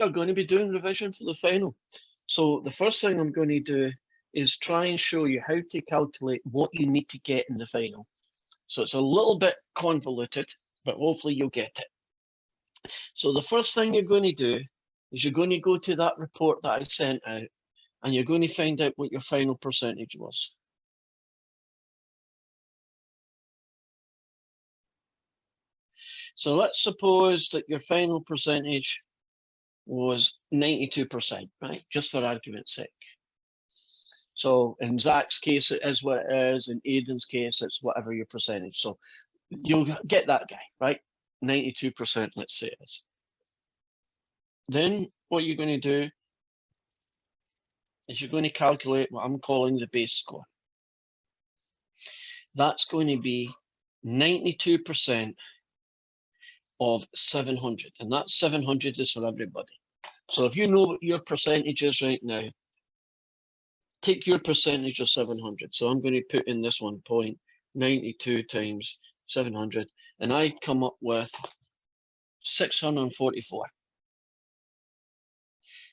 are going to be doing revision for the final. So the first thing I'm going to do is try and show you how to calculate what you need to get in the final. So it's a little bit convoluted, but hopefully you'll get it. So the first thing you're going to do is you're going to go to that report that I sent out, and you're going to find out what your final percentage was. So let's suppose that your final percentage was 92%, right? Just for argument's sake. So in Zach's case, it is what it is. In Aidan's case, it's whatever your percentage. So you'll get that guy, right? 92%, let's say it is. Then what you're going to do is you're going to calculate what I'm calling the base score. That's going to be 92% of 700, and that 700 is for everybody. So if you know what your percentage is right now, take your percentage of 700. So I'm going to put in this 1.92 times 700, and I come up with 644.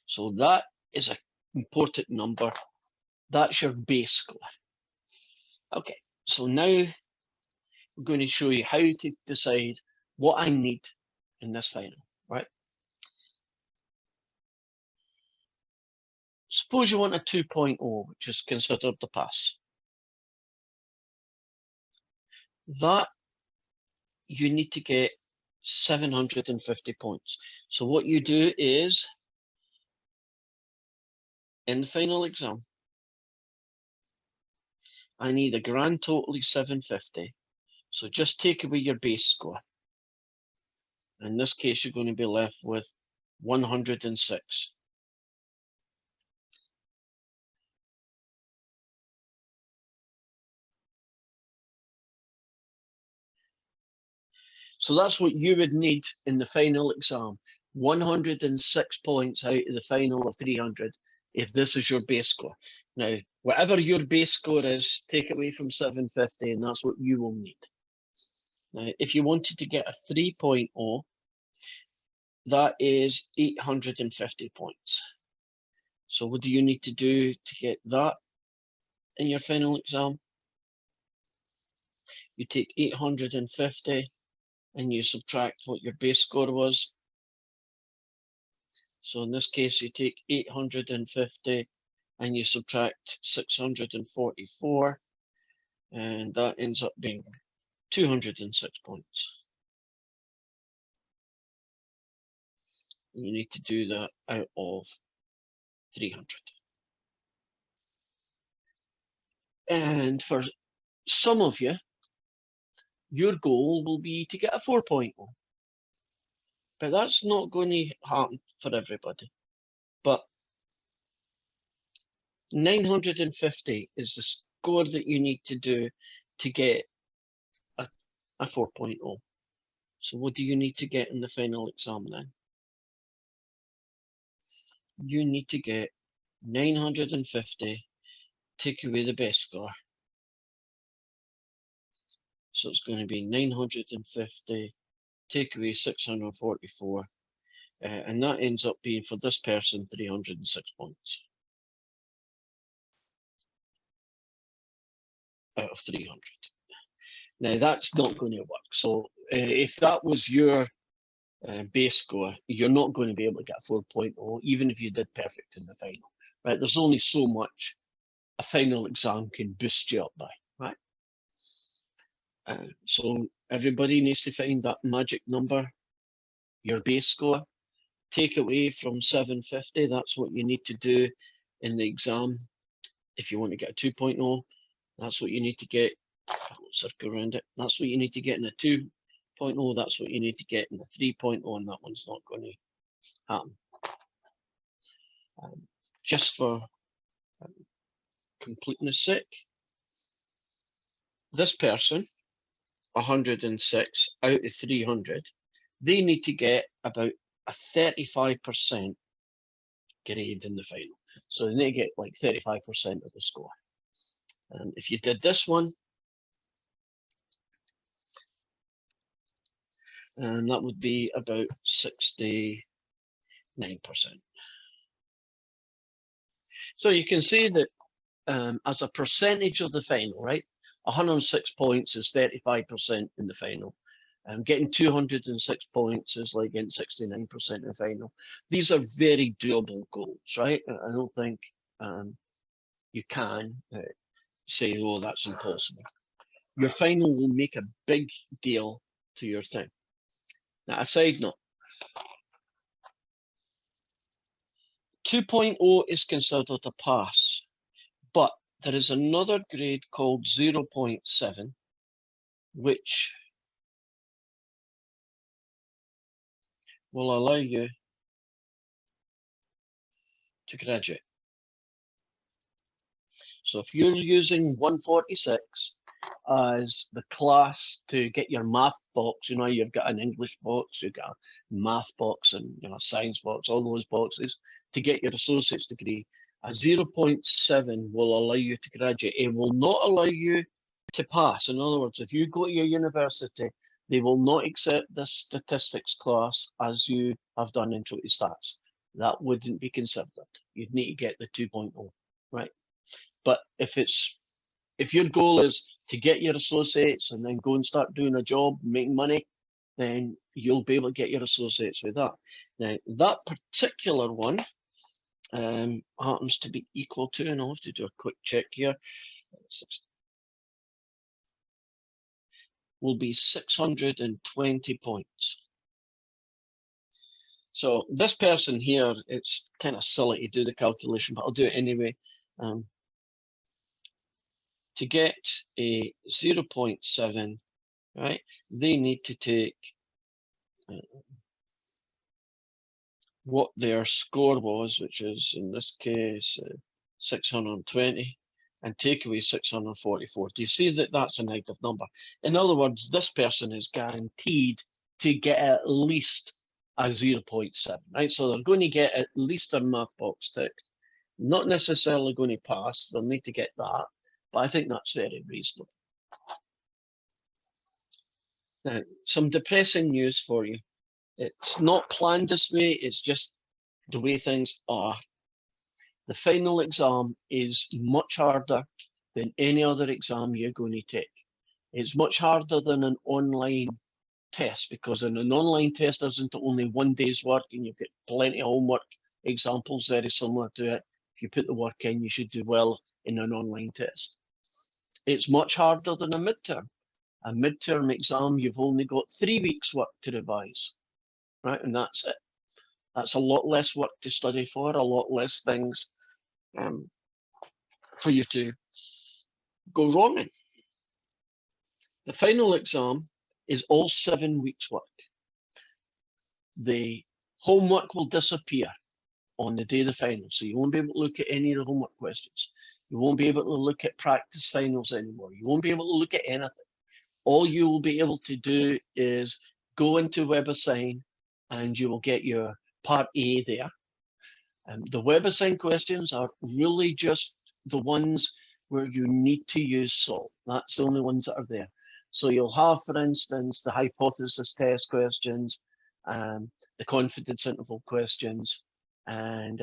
So that is an important number. That's your base score. Okay, so now I'm going to show you how to decide what I need in this final, right? Suppose you want a 2.0, which is considered the pass. That you need to get 750 points. So what you do is, in the final exam, I need a grand total of 750. So just take away your base score. In this case, you're going to be left with 106. So that's what you would need in the final exam. 106 points out of the final of 300 if this is your base score. Now, whatever your base score is, take away from 750, and that's what you will need. Now, if you wanted to get a 3.0, that is 850 points. So what do you need to do to get that in your final exam? You take 850 and you subtract what your base score was. So in this case, you take 850 and you subtract 644, and that ends up being 206 points. You need to do that out of 300. And for some of you, your goal will be to get a 4.0. But that's not going to happen for everybody. But 950 is the score that you need to do to get a 4.0. So what do you need to get in the final exam then? You need to get 950, take away the best score. So it's going to be 950, take away 644, and that ends up being, for this person, 306 points out of 300. Now that's not going to work. So if that was your base score, you're not going to be able to get a 4.0, even if you did perfect in the final, right? There's only so much a final exam can boost you up by, right? So everybody needs to find that magic number, your base score, take away from 750. That's what you need to do in the exam. If you want to get a 2.0, that's what you need to get. Circle around it. That's what you need to get in a 2.0. That's what you need to get in a 3.0, and that one's not going to happen. Just for completeness sake, this person, 106 out of 300, they need to get about a 35% grade in the final. So they need to get like 35% of the score. And if you did this one, and that would be about 60, So you can see that as a percentage of the final, right? 106 points is 35% in the final. Getting 206 points is like getting 69% in the final. These are very doable goals, right? I don't think you can say, oh, that's impossible. Your final will make a big deal to your thing. Now, a side note, 2.0 is considered a pass, but there is another grade called 0.7, which will allow you to graduate. So if you're using 146 as the class to get your math box, you know, you've got an English box, you've got a math box and a science box, all those boxes to get your associate's degree, a 0.7 will allow you to graduate. It will not allow you to pass. In other words, if you go to your university, they will not accept this statistics class as you have done in Trinity Stats. That wouldn't be considered. You'd need to get the 2.0, right? But if your goal is to get your associates and then go and start doing a job, making money, then you'll be able to get your associates with that. Now, that particular one happens to be equal to, and I'll have to do a quick check here, will be 620 points. So this person here, it's kind of silly to do the calculation, but I'll do it anyway. To get a 0.7, right, they need to take what their score was, which is in this case 620, and take away 644. Do you see that that's a negative number? In other words, this person is guaranteed to get at least a 0.7, right? So they're going to get at least a math box ticked. Not necessarily going to pass, they'll need to get that, but I think that's very reasonable. Now, some depressing news for you. It's not planned this way, it's just the way things are. The final exam is much harder than any other exam you're going to take. It's much harder than an online test, because in an online test there isn't only one day's work and you've got plenty of homework. Examples very similar to it. If you put the work in, you should do well in an online test. It's much harder than a midterm. A midterm exam, you've only got 3 weeks work to revise, right? And that's it. That's a lot less work to study for, a lot less things for you to go wrong in. The final exam is all 7 weeks work. The homework will disappear on the day of the final, so you won't be able to look at any of the homework questions. You won't be able to look at practice finals anymore. You won't be able to look at anything. All you will be able to do is go into WebAssign and you will get your part A there. The WebAssign questions are really just the ones where you need to use SALT. That's the only ones that are there. So you'll have, for instance, the hypothesis test questions, the confidence interval questions, and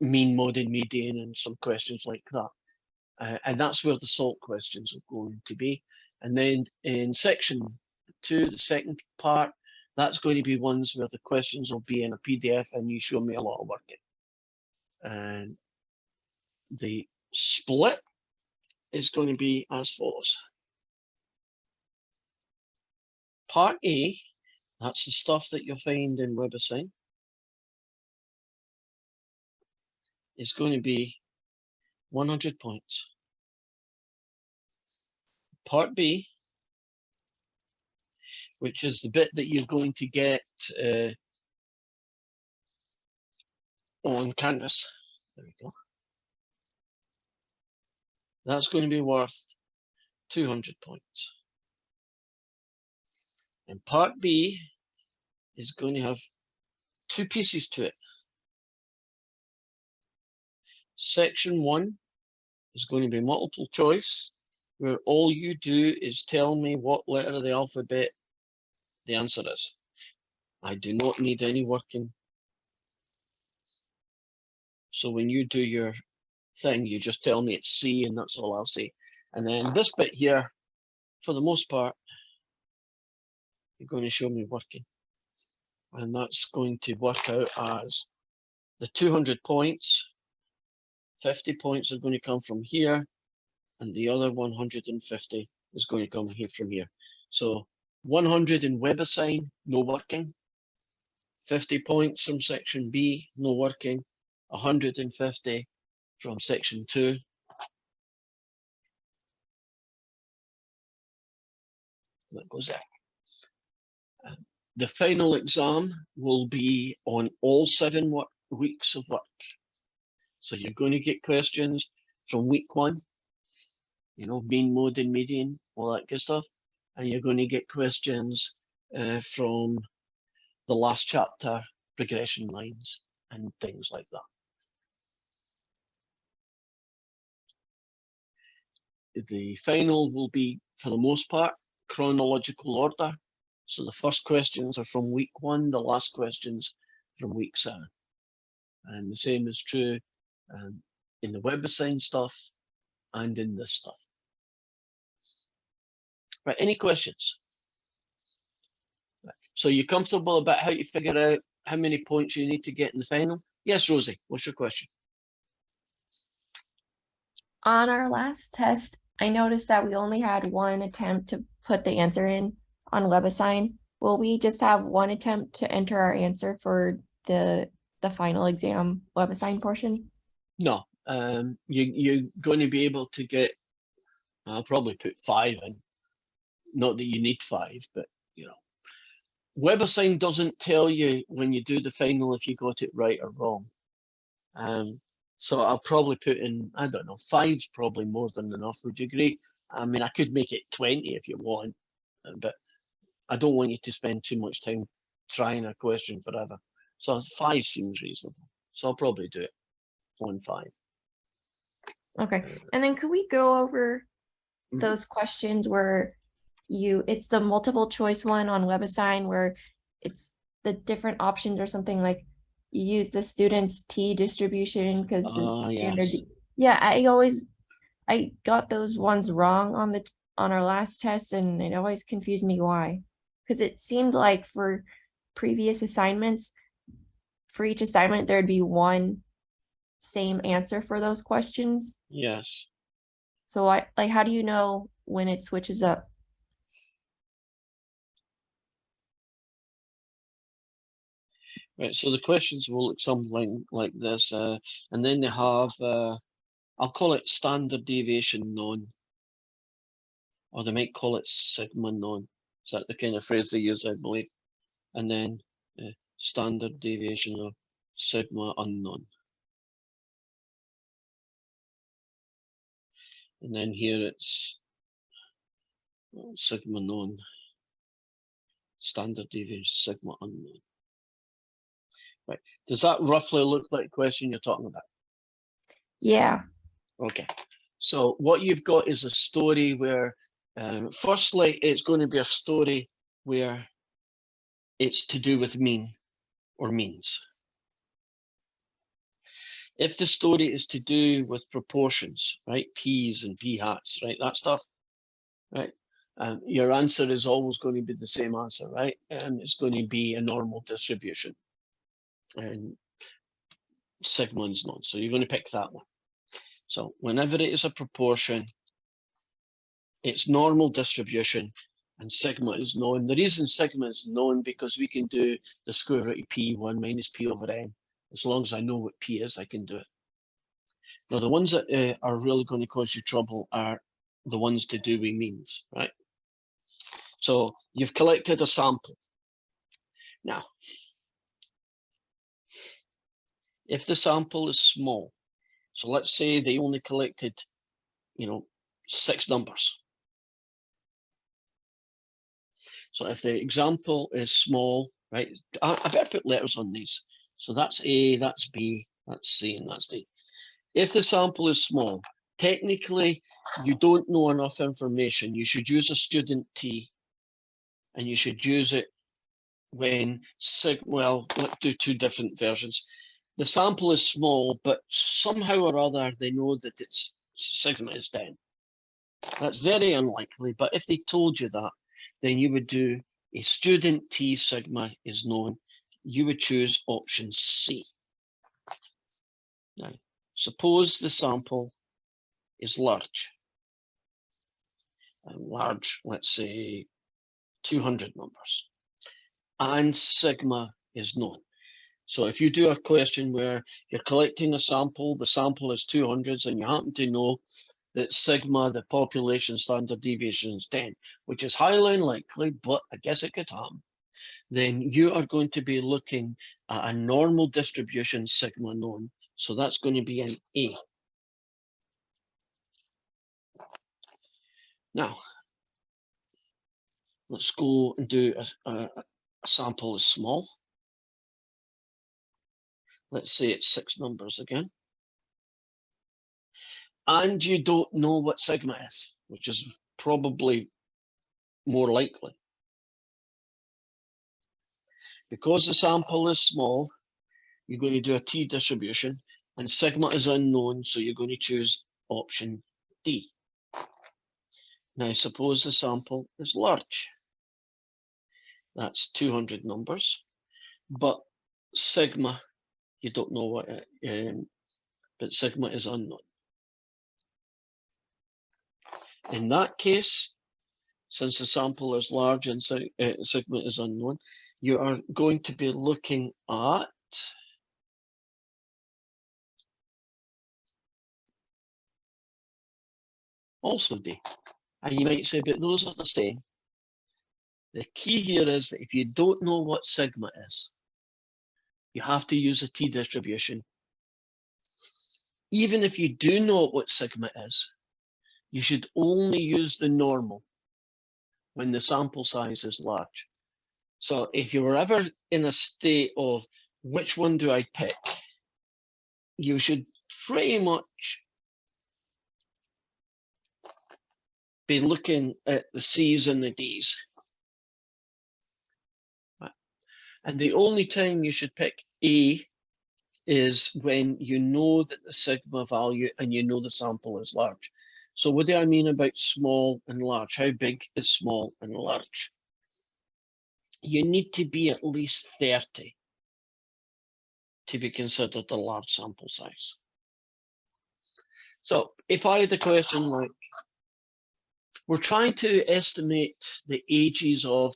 mean, mode, and median, and some questions like that. And that's where the SALT questions are going to be. And then in section 2, the second part, that's going to be ones where the questions will be in a PDF and you show me a lot of work in. And the split is going to be as follows. Part A, that's the stuff that you'll find in WebAssign, is going to be 100 points. Part B, which is the bit that you're going to get on Canvas. There we go. That's going to be worth 200 points. And part B is going to have 2 pieces to it. Section 1 is going to be multiple choice, where all you do is tell me what letter of the alphabet the answer is. I do not need any working. So when you do your thing, you just tell me it's C, and that's all I'll say. And then this bit here, for the most part, you're going to show me working. And that's going to work out as the 200 points, 50 points are going to come from here, and the other 150 is going to come here from here. So 100 in WebAssign, no working. 50 points from section B, no working. 150 from section 2. That goes there. The final exam will be on all 7 weeks of work. So you're going to get questions from week 1, you know, mean, mode, and median, all that good stuff. And you're going to get questions from the last chapter, progression lines, and things like that. The final will be, for the most part, chronological order. So the first questions are from week 1, the last questions from week 7. And the same is true in the WebAssign stuff and in this stuff. Right, any questions? Right. So you're comfortable about how you figure out how many points you need to get in the final? Yes, Rosie, what's your question? On our last test, I noticed that we only had one attempt to put the answer in on WebAssign. Will we just have one attempt to enter our answer for the final exam WebAssign portion? No, you're going to be able to get, I'll probably put 5 in. Not that you need 5, but you know, WebAssign doesn't tell you when you do the final if you got it right or wrong. So I'll probably put in, I don't know, 5's probably more than enough. Would you agree? I mean, I could make it 20 if you want, but I don't want you to spend too much time trying a question forever. So 5 seems reasonable. So I'll probably do it on 5. Okay, and then could we go over those questions where it's the multiple choice one on WebAssign where it's the different options or something, like you use the student's T distribution because the standard. Yes. Yeah, I got those ones wrong on our last test, and it always confused me why. Because it seemed like for previous assignments, for each assignment, there'd be one same answer for those questions. Yes. So how do you know when it switches up? Right, so the questions will look something like this, and then they have, I'll call it standard deviation known, or they might call it sigma known. Is that the kind of phrase they use, I believe? And then standard deviation of sigma unknown. And then here it's sigma known, standard deviation, sigma unknown. Right, does that roughly look like the question you're talking about? Yeah. Okay, so what you've got is a story where, firstly, it's going to be a story where it's to do with mean or means. If the story is to do with proportions, right, P's and P hats, right, that stuff, right, your answer is always going to be the same answer, right, and it's going to be a normal distribution, and sigma is known, so you're going to pick that one. So whenever it is a proportion, it's normal distribution, and sigma is known. The reason sigma is known because we can do the square root of P1 minus P over N. As long as I know what P is, I can do it. Now, the ones that are really going to cause you trouble are the ones to do with means, right? So you've collected a sample. Now, if the sample is small, so let's say they only collected, 6 numbers. So if the example is small, right, I better put letters on these. So that's A, that's B, that's C, and that's D. If the sample is small, technically, you don't know enough information. You should use a student T, and you should use it when well, let's do two different versions. The sample is small, but somehow or other they know that its sigma is 10. That's very unlikely, but if they told you that, then you would do a student T sigma is known. You would choose option C. Now, suppose the sample is large. Large, let's say 200 numbers, and sigma is known. So if you do a question where you're collecting a sample, the sample is 200s, and you happen to know that sigma, the population standard deviation, is 10, which is highly unlikely, but I guess it could happen, then you are going to be looking at a normal distribution sigma known. So that's going to be an A. Now, let's go and do a sample is small. Let's say it's 6 numbers again. And you don't know what sigma is, which is probably more likely. Because the sample is small, you're going to do a T distribution, and sigma is unknown, so you're going to choose option D. Now, suppose the sample is large. That's 200 numbers, but sigma, you don't know what but sigma is unknown. In that case, since the sample is large and sigma is unknown, you are going to be looking at also D. And you might say, but those are the same. The key here is that if you don't know what sigma is, you have to use a T distribution. Even if you do know what sigma is, you should only use the normal when the sample size is large. So if you were ever in a state of which one do I pick, you should pretty much be looking at the C's and the D's. And the only time you should pick A is when you know that the sigma value and you know the sample is large. So what do I mean about small and large? How big is small and large? You need to be at least 30 to be considered a large sample size. So if I had a question like, we're trying to estimate the ages of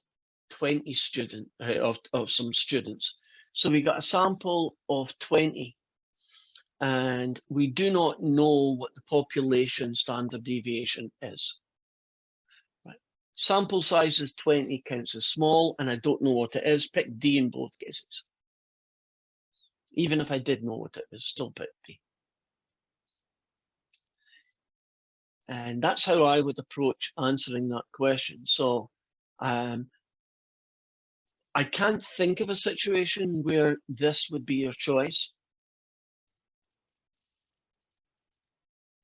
20 students, of some students. So we got a sample of 20, and we do not know what the population standard deviation is. Right. Sample size is 20, counts as small, and I don't know what it is. Pick D in both cases. Even if I did know what it is, still pick D. And that's how I would approach answering that question. So I can't think of a situation where this would be your choice.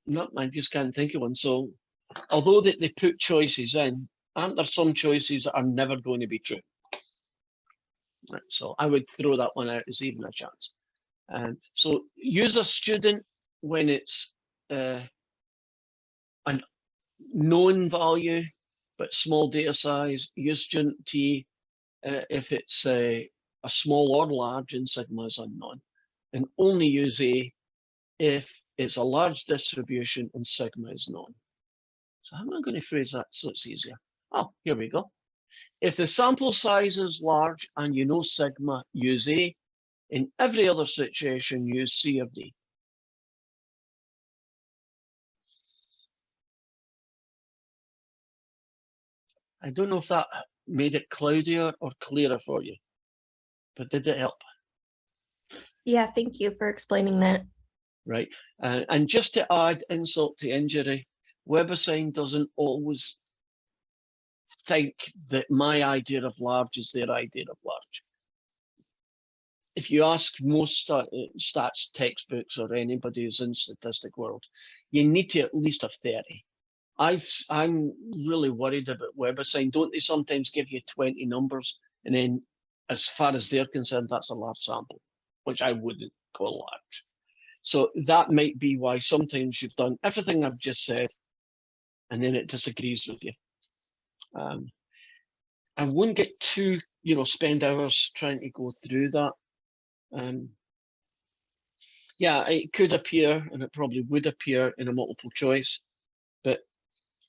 No, I just can't think of one. So although they put choices in, aren't there some choices that are never going to be true? Right, so I would throw that one out as even a chance. So use a student when it's a known value, but small data size. Use student T if it's a small or large and sigma is unknown. And only use A if it's a large distribution and sigma is known. So how am I going to phrase that so it's easier? Oh, here we go. If the sample size is large and you know sigma, use A. In every other situation, use C or D. I don't know if that made it cloudier or clearer for you, but did it help? Yeah, thank you for explaining that. Right. And just to add insult to injury, WebAssign doesn't always think that my idea of large is their idea of large. If you ask most stats textbooks or anybody who's in statistic world, you need to at least have 30. I'm really worried about WebAssign. Don't they sometimes give you 20 numbers and then as far as they're concerned, that's a large sample, which I wouldn't call large. So that might be why sometimes you've done everything I've just said, and then it disagrees with you. I wouldn't get too, spend hours trying to go through that. Yeah, it could appear, and it probably would appear in a multiple choice, but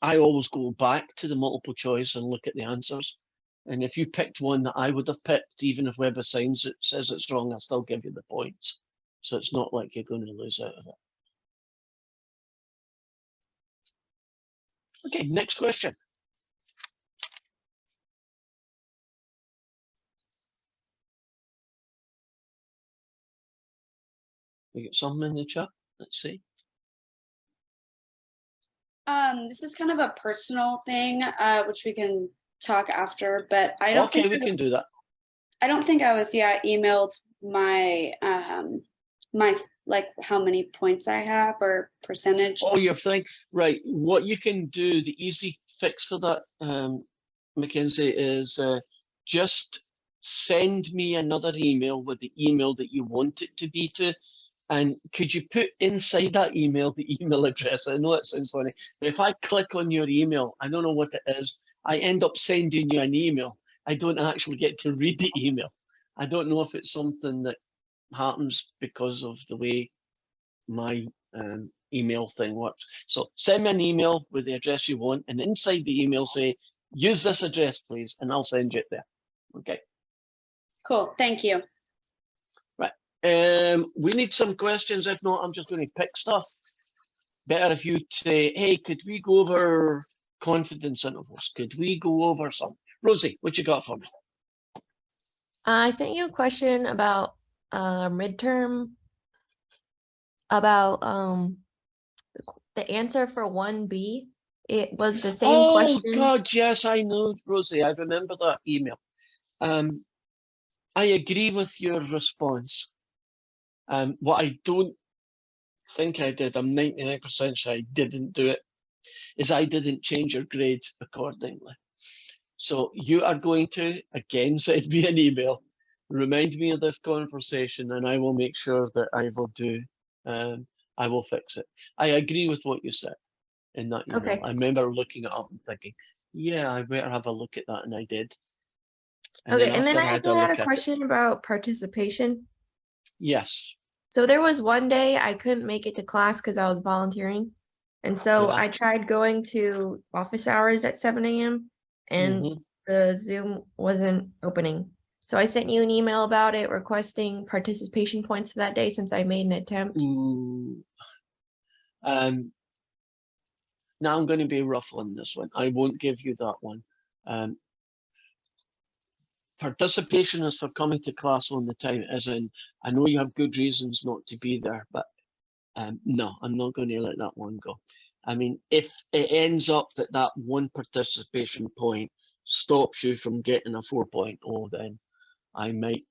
I always go back to the multiple choice and look at the answers. And if you picked one that I would have picked, even if Web Assigns it says it's wrong, I'll still give you the points. So it's not like you're going to lose out of it. Okay, next question. We get something in the chat. Let's see. This is kind of a personal thing, which we can talk after, but I don't Okay, think we can do that. I don't think I was emailed my my like how many points I have or percentage. Oh, you're thinking, right, what you can do, the easy fix for that, Mackenzie, is just send me another email with the email that you want it to be to. And could you put inside that email the email address? I know it sounds funny, but if I click on your email, I don't know what it is, I end up sending you an email. I don't actually get to read the email. I don't know if it's something that happens because of the way my email thing works. So send me an email with the address you want, and inside the email say, use this address, please, and I'll send you it there. Okay. Cool, thank you. We need some questions. If not, I'm just going to pick stuff. Better if you say, hey, could we go over confidence intervals? Could we go over some? Rosie, what you got for me? I sent you a question about midterm, about the answer for 1B. It was the same question. Oh God, yes, I know, Rosie. I remember that email. I agree with your response. What I don't think I did, I'm 99% sure I didn't do it, is I didn't change your grade accordingly. So you are going to, again, send me an email, remind me of this conversation, and I will make sure that I will do, I will fix it. I agree with what you said in that email. Okay. I remember looking it up and thinking, yeah, I better have a look at that, and I did. And Okay, and then after I had also had look a at it- question about participation. Yes. So there was one day I couldn't make it to class because I was volunteering. And so Yeah. I tried going to office hours at 7 a.m. and Mhm. the Zoom wasn't opening. So I sent you an email about it requesting participation points for that day since I made an attempt. Ooh. Now I'm going to be rough on this one. I won't give you that one. Participation is for coming to class on the time, as in, I know you have good reasons not to be there, but no, I'm not going to let that one go. I mean, if it ends up that that one participation point stops you from getting a 4.0, then I might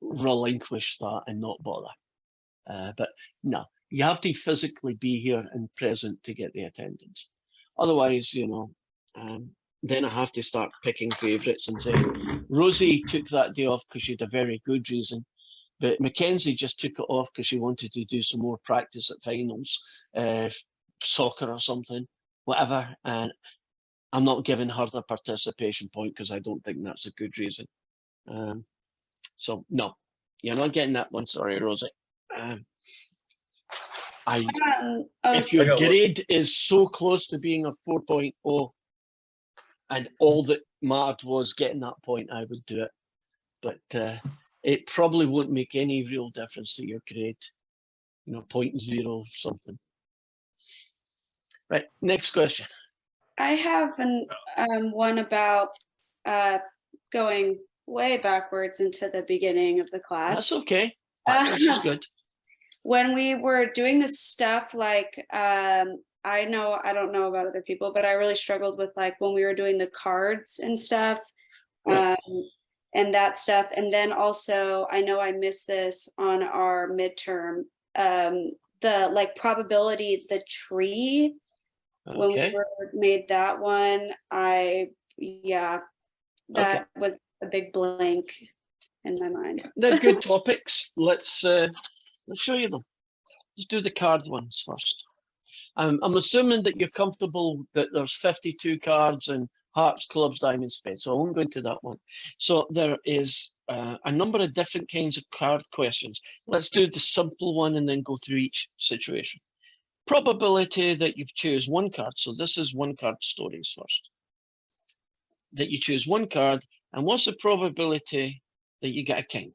relinquish that and not bother. But no, you have to physically be here and present to get the attendance. Otherwise, then I have to start picking favourites and saying, Rosie took that day off because she had a very good reason, but Mackenzie just took it off because she wanted to do some more practice at finals, soccer or something, whatever, and I'm not giving her the participation point because I don't think that's a good reason. So no, you're not getting that one, sorry, Rosie. If your grade is so close to being a 4.0 and all that mattered was getting that point, I would do it. But it probably won't make any real difference to your grade, 0.0 something. Right, next question. I have one about going way backwards into the beginning of the class. That's okay. Backwards is good. When we were doing this stuff, like I don't know about other people, but I really struggled with like when we were doing the cards and stuff, Right. and that stuff. And then also, I know I missed this on our midterm, the like probability, the tree. When we made that one, that was a big blank in my mind. They're good topics. Let's show you them. Let's do the card ones first. I'm assuming that you're comfortable that there's 52 cards in hearts, clubs, diamonds, spades. So I won't go into that one. So there is a number of different kinds of card questions. Let's do the simple one and then go through each situation. Probability that you choose one card. So this is one card stories first. That you choose one card, and what's the probability that you get a king?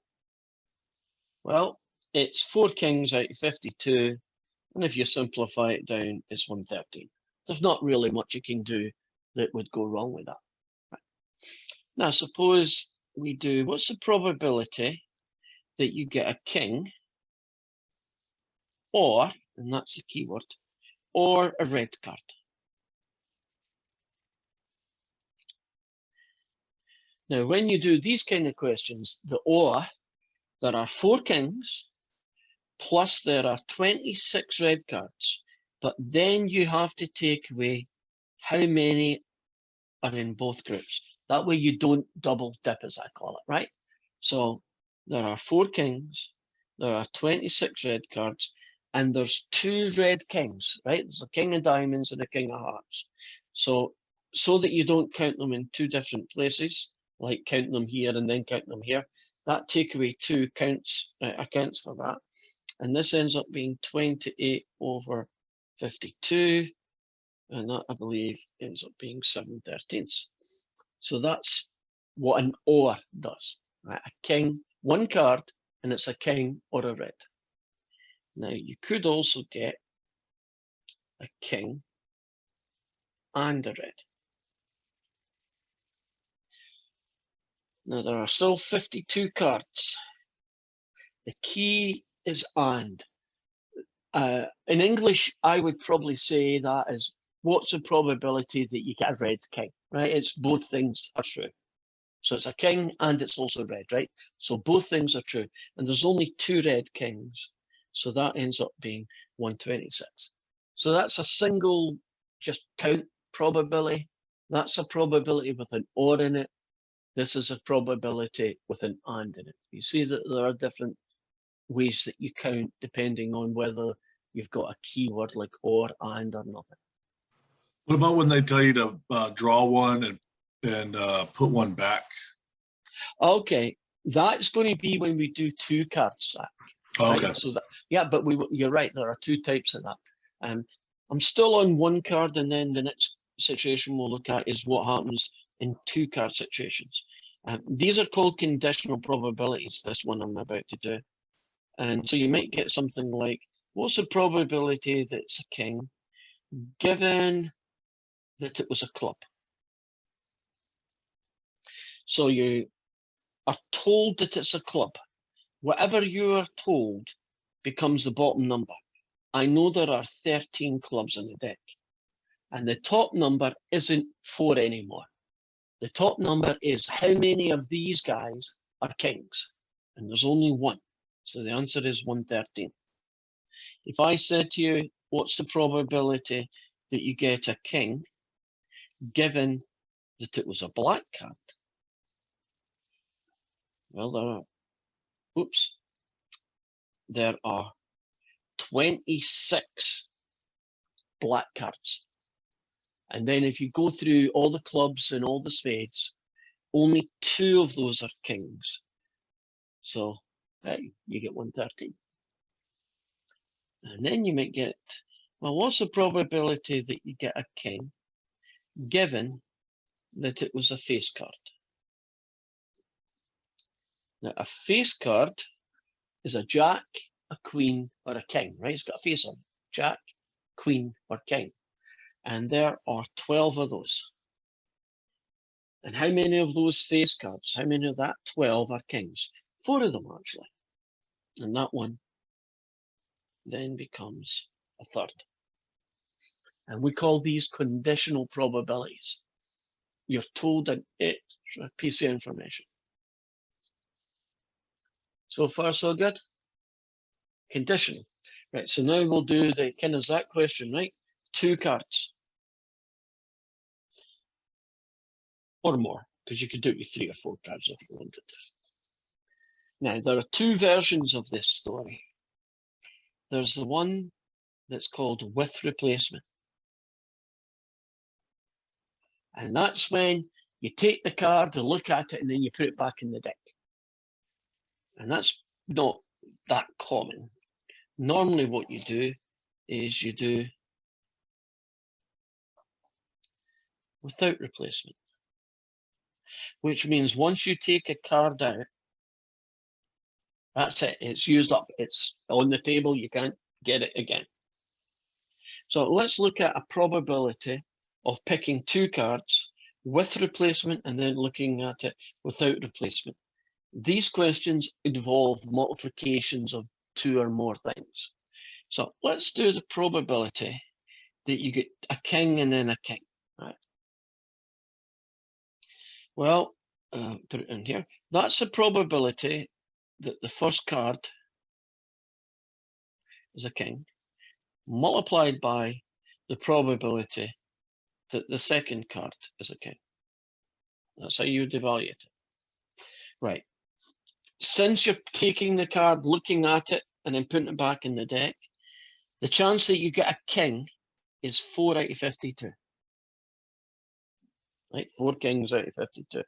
Well, it's 4 kings out of 52. And if you simplify it down, it's 113. There's not really much you can do that would go wrong with that. Right. Now, suppose we do, what's the probability that you get a king or, and that's the keyword, or a red card? Now, when you do these kind of questions, the or, there are 4 kings, plus there are 26 red cards, but then you have to take away how many are in both groups. That way you don't double dip, as I call it, right? So there are 4 kings, there are 26 red cards, and there's 2 red kings, right? There's a king of diamonds and a king of hearts. So that you don't count them in 2 different places, like count them here and then count them here, that take away 2 accounts for that. And this ends up being 28 over 52. And that, I believe, ends up being 7/13. So that's what an or does. Right? A king, one card, and it's a king or a red. Now, you could also get a king and a red. Now, there are still 52 cards. The key is and. In English, I would probably say that is, what's the probability that you get a red king, right? It's both things are true. So it's a king and it's also red, right? So both things are true. And there's only 2 red kings. So that ends up being 126. So that's a single just count probability. That's a probability with an or in it. This is a probability with an and in it. You see that there are different ways that you count depending on whether you've got a keyword like or, and, or nothing. What about when they tell you to draw one and put one back? Okay, that's going to be when we do 2 cards. Right? Okay. So that, yeah, but you're right. There are 2 types of that. I'm still on 1 card, and then the next situation we'll look at is what happens in 2 card situations. These are called conditional probabilities. This one I'm about to do, and so you might get something like, what's the probability that it's a king, given that it was a club? So you are told that it's a club. Whatever you are told becomes the bottom number. I know there are 13 clubs in the deck, and the top number isn't 4 anymore. The top number is how many of these guys are kings, and there's only 1. So the answer is 113. If I said to you, what's the probability that you get a king, given that it was a black card? Well, there are 26 black cards. And then if you go through all the clubs and all the spades, only 2 of those are kings. So hey, you get 113. And then you might get, well, what's the probability that you get a king, given that it was a face card? Now, a face card is a jack, a queen, or a king, right? It's got a face on it. Jack, queen, or king. And there are 12 of those. And how many of those face cards, how many of that 12 are kings? 4 of them, actually. And that one then becomes a third. And we call these conditional probabilities. You're told an extra piece of information. So far, so good? Conditional. Right, so now we'll do the kind of that question, right? 2 cards. Or more, because you could do it with 3 or 4 cards if you wanted to. Now, there are 2 versions of this story. There's the one that's called with replacement. And that's when you take the card, you look at it, and then you put it back in the deck. And that's not that common. Normally what you do is you do without replacement, which means once you take a card out, that's it, it's used up, it's on the table, you can't get it again. So let's look at a probability of picking 2 cards with replacement and then looking at it without replacement. These questions involve multiplications of 2 or more things. So let's do the probability that you get a king and then a king, right? Well, put it in here. That's the probability that the first card is a king, multiplied by the probability that the second card is a king. That's how you evaluate it. Right. Since you're taking the card, looking at it, and then putting it back in the deck, the chance that you get a king is 4 out of 52. Right, 4 kings out of 52.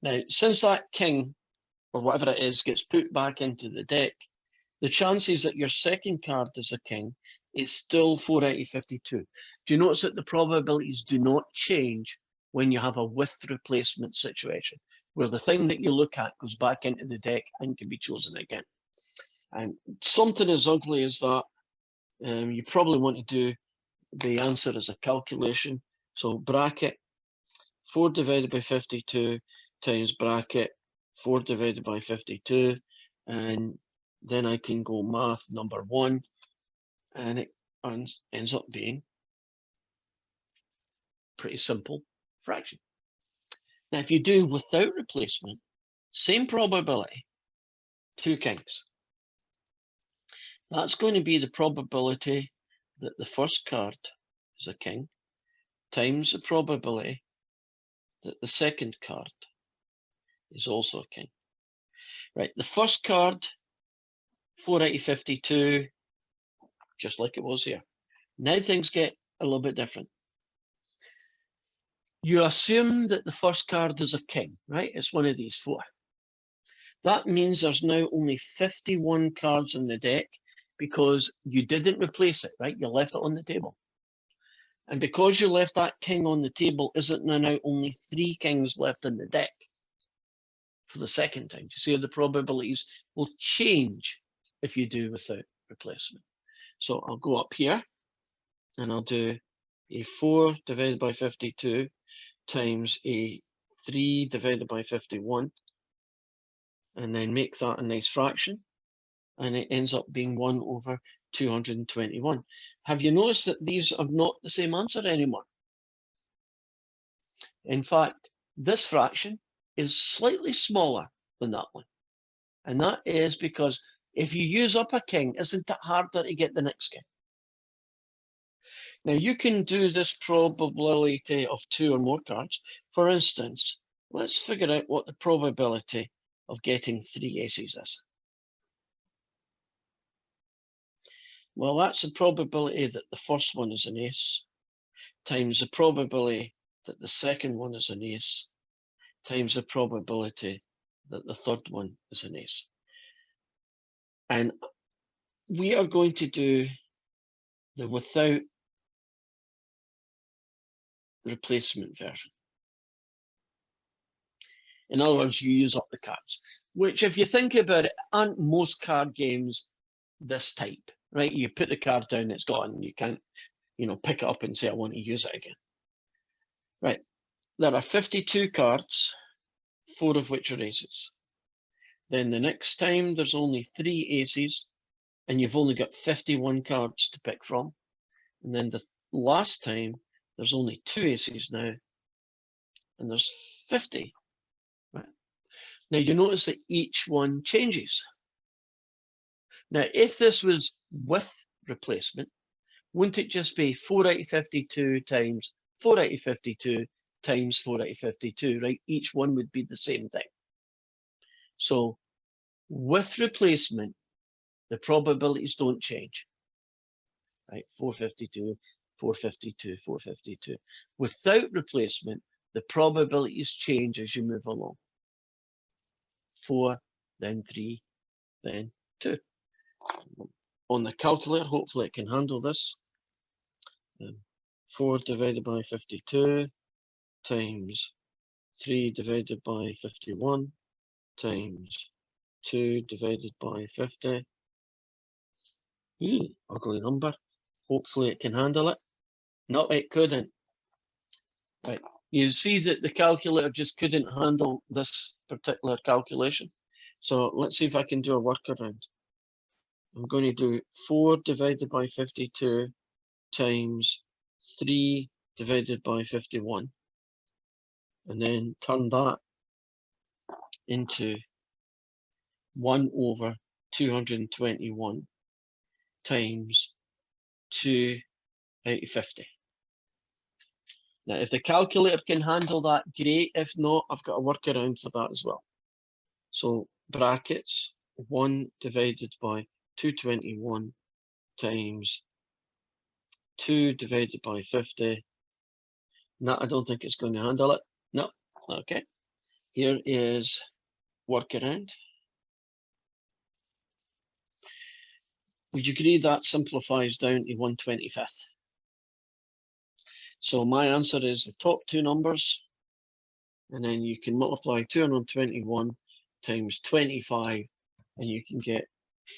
Now, since that king, or whatever it is, gets put back into the deck, the chances that your second card is a king is still 4 out of 52. Do you notice that the probabilities do not change when you have a with replacement situation, where the thing that you look at goes back into the deck and can be chosen again? And something as ugly as that, you probably want to do the answer as a calculation. So bracket 4 divided by 52 times bracket 4 divided by 52, and then I can go math number 1, and it ends up being pretty simple fraction. Now, if you do without replacement, same probability, 2 kings. That's going to be the probability that the first card is a king times the probability that the second card is also a king. Right, the first card, 4 out of 52, just like it was here. Now things get a little bit different. You assume that the first card is a king, right? It's one of these 4. That means there's now only 51 cards in the deck because you didn't replace it, right? You left it on the table. And because you left that king on the table, isn't there now only 3 kings left in the deck for the second time? You see how the probabilities will change if you do without replacement. So I'll go up here and I'll do a 4 divided by 52 times a 3 divided by 51, and then make that a nice fraction, and it ends up being 1 over 221. Have you noticed that these are not the same answer anymore? In fact, this fraction is slightly smaller than that one. And that is because if you use up a king, isn't it harder to get the next king? Now, you can do this probability of 2 or more cards. For instance, let's figure out what the probability of getting 3 aces is. Well, that's the probability that the first one is an ace, times the probability that the second one is an ace, times the probability that the third one is an ace. And we are going to do the without replacement version. In other words, you use up the cards, which, if you think about it, aren't most card games this type, right? You put the card down, it's gone. You can't, pick it up and say, I want to use it again. Right. There are 52 cards, 4 of which are aces. Then the next time there's only 3 aces, and you've only got 51 cards to pick from. And then the last time there's only 2 aces now, and there's 50. Right. Now you notice that each one changes. Now, if this was with replacement, wouldn't it just be 4 out of 52 times 4 out of 52 times 4 out of 52, right? Each one would be the same thing. So with replacement, the probabilities don't change, right? 452, 452, 452. Without replacement, the probabilities change as you move along. 4, then 3, then 2. On the calculator, hopefully it can handle this. 4 divided by 52 times 3 divided by 51 times 2 divided by 50. Ugly number. Hopefully it can handle it. No, it couldn't. Right. You see that the calculator just couldn't handle this particular calculation. So let's see if I can do a workaround. I'm going to do 4 divided by 52 times 3 divided by 51. And then turn that into 1 over 221 times 2 out of 50. Now, if the calculator can handle that, great. If not, I've got a workaround for that as well. So brackets 1 divided by 221 times 2 divided by 50. No, I don't think it's going to handle it. No. Okay. Here is workaround. Would you agree that simplifies down to 1/25th? So my answer is the top two numbers, and then you can multiply 221 times 25, and you can get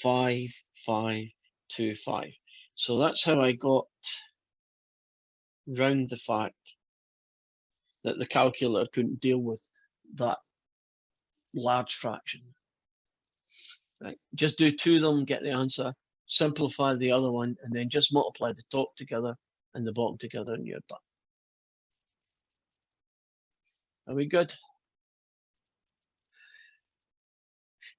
5525. So that's how I got round the fact that the calculator couldn't deal with that large fraction. Right, just do 2 of them, get the answer, simplify the other one, and then just multiply the top together and the bottom together, and you're done. Are we good?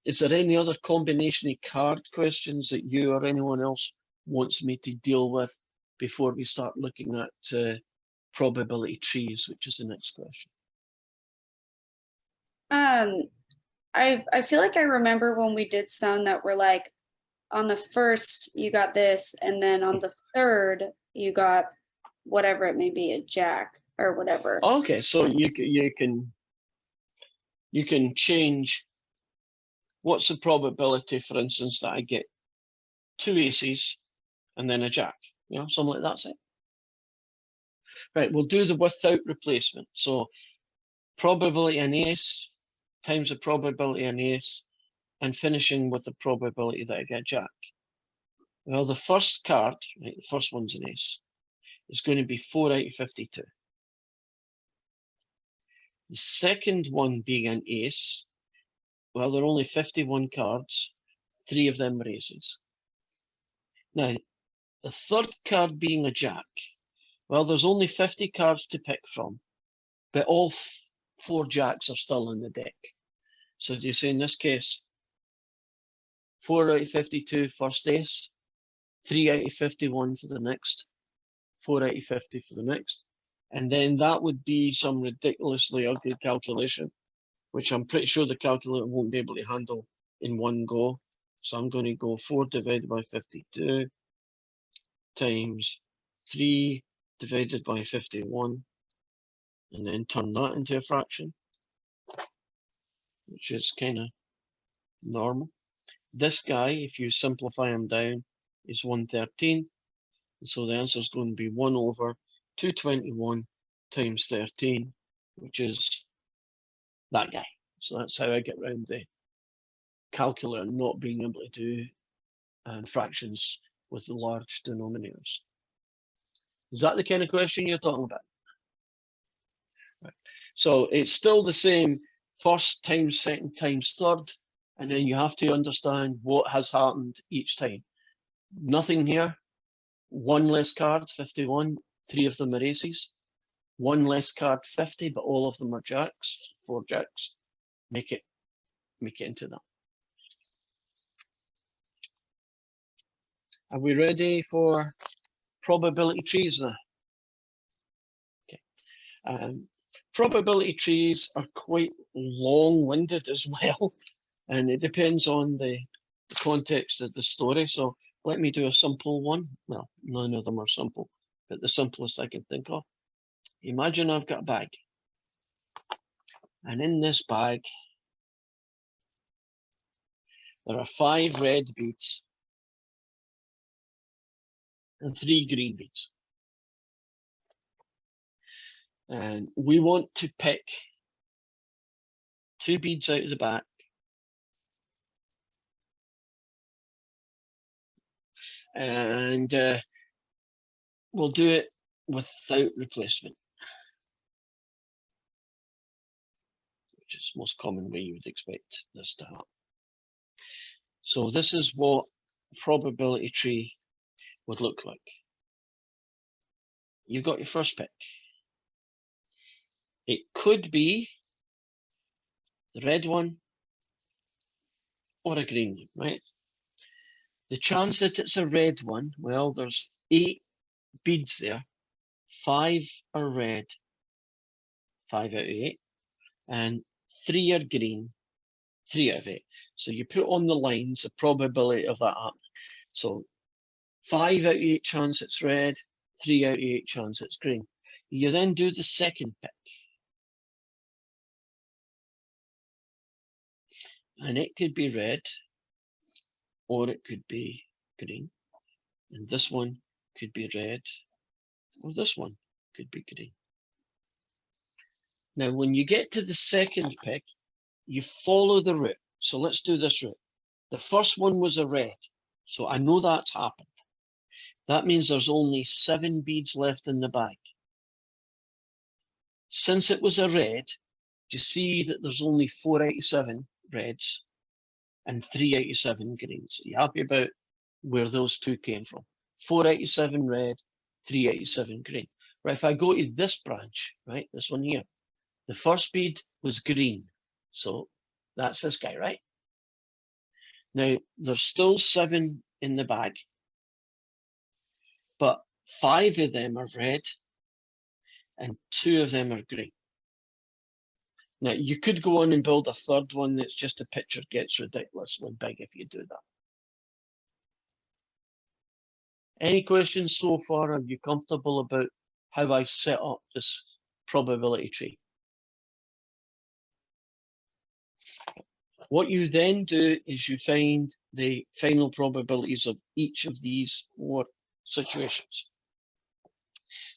Is there any other combination of card questions that you or anyone else wants me to deal with before we start looking at probability trees, which is the next question? I feel like I remember when we did some that were like, on the first you got this, and then on the third you got whatever it may be, a jack or whatever. Okay, so you can change. What's the probability, for instance, that I get 2 aces and then a jack? You know, something like that's it. Right, we'll do the without replacement. So probability an ace times the probability an ace, and finishing with the probability that I get jack. Well, the first card, right, the first one's an ace, is going to be 4 out of 52. The second one being an ace, well, there are only 51 cards, 3 of them are aces. Now, the third card being a jack, well, there's only 50 cards to pick from, but all 4 jacks are still in the deck. So do you say in this case, 4 out of 52 first ace, 3 out of 51 for the next, 4 out of 50 for the next, and then that would be some ridiculously ugly calculation, which I'm pretty sure the calculator won't be able to handle in one go. So I'm going to go 4 divided by 52 times 3 divided by 51, and then turn that into a fraction, which is kind of normal. This guy, if you simplify him down, is 1/13. And so the answer is going to be 1 over 221 times 13, which is that guy. So that's how I get around the calculator not being able to do fractions with the large denominators. Is that the kind of question you're talking about? Right. So it's still the same first times second times third, and then you have to understand what has happened each time. Nothing here. 1 less card, 51, 3 of them are aces. 1 less card, 50, but all of them are jacks, 4 jacks. Make it into that. Are we ready for probability trees now? Okay. probability trees are quite long-winded as well, and it depends on the context of the story. So let me do a simple one. Well, none of them are simple, but the simplest I can think of. Imagine I've got a bag, and in this bag, there are 5 red beads and 3 green beads. And we want to pick 2 beads out of the back and we'll do it without replacement, which is the most common way you would expect this to happen. So this is what a probability tree would look like. You've got your first pick. It could be the red one or a green one, right? The chance that it's a red one, well, there's 8 beads there. 5 are red, 5 out of 8, and 3 are green, 3 out of 8. So you put on the lines the probability of that happening. So 5 out of 8 chance it's red, 3 out of 8 chance it's green. You then do the second pick. And it could be red, or it could be green. And this one could be red, or this one could be green. Now, when you get to the second pick, you follow the route. So let's do this route. The first one was a red, so I know that's happened. That means there's only 7 beads left in the bag. Since it was a red, you see that there's only 4 out of 7 reds and 3 out of 7 greens. Are you happy about where those two came from? 4 out of 7 red, 3 out of 7 green. Right, if I go to this branch, right, this one here, the first bead was green. So that's this guy, right? Now, there's still 7 in the bag, but 5 of them are red and 2 of them are green. Now, you could go on and build a third one that's just a picture gets ridiculously big if you do that. Any questions so far? Are you comfortable about how I've set up this probability tree? What you then do is you find the final probabilities of each of these 4 situations.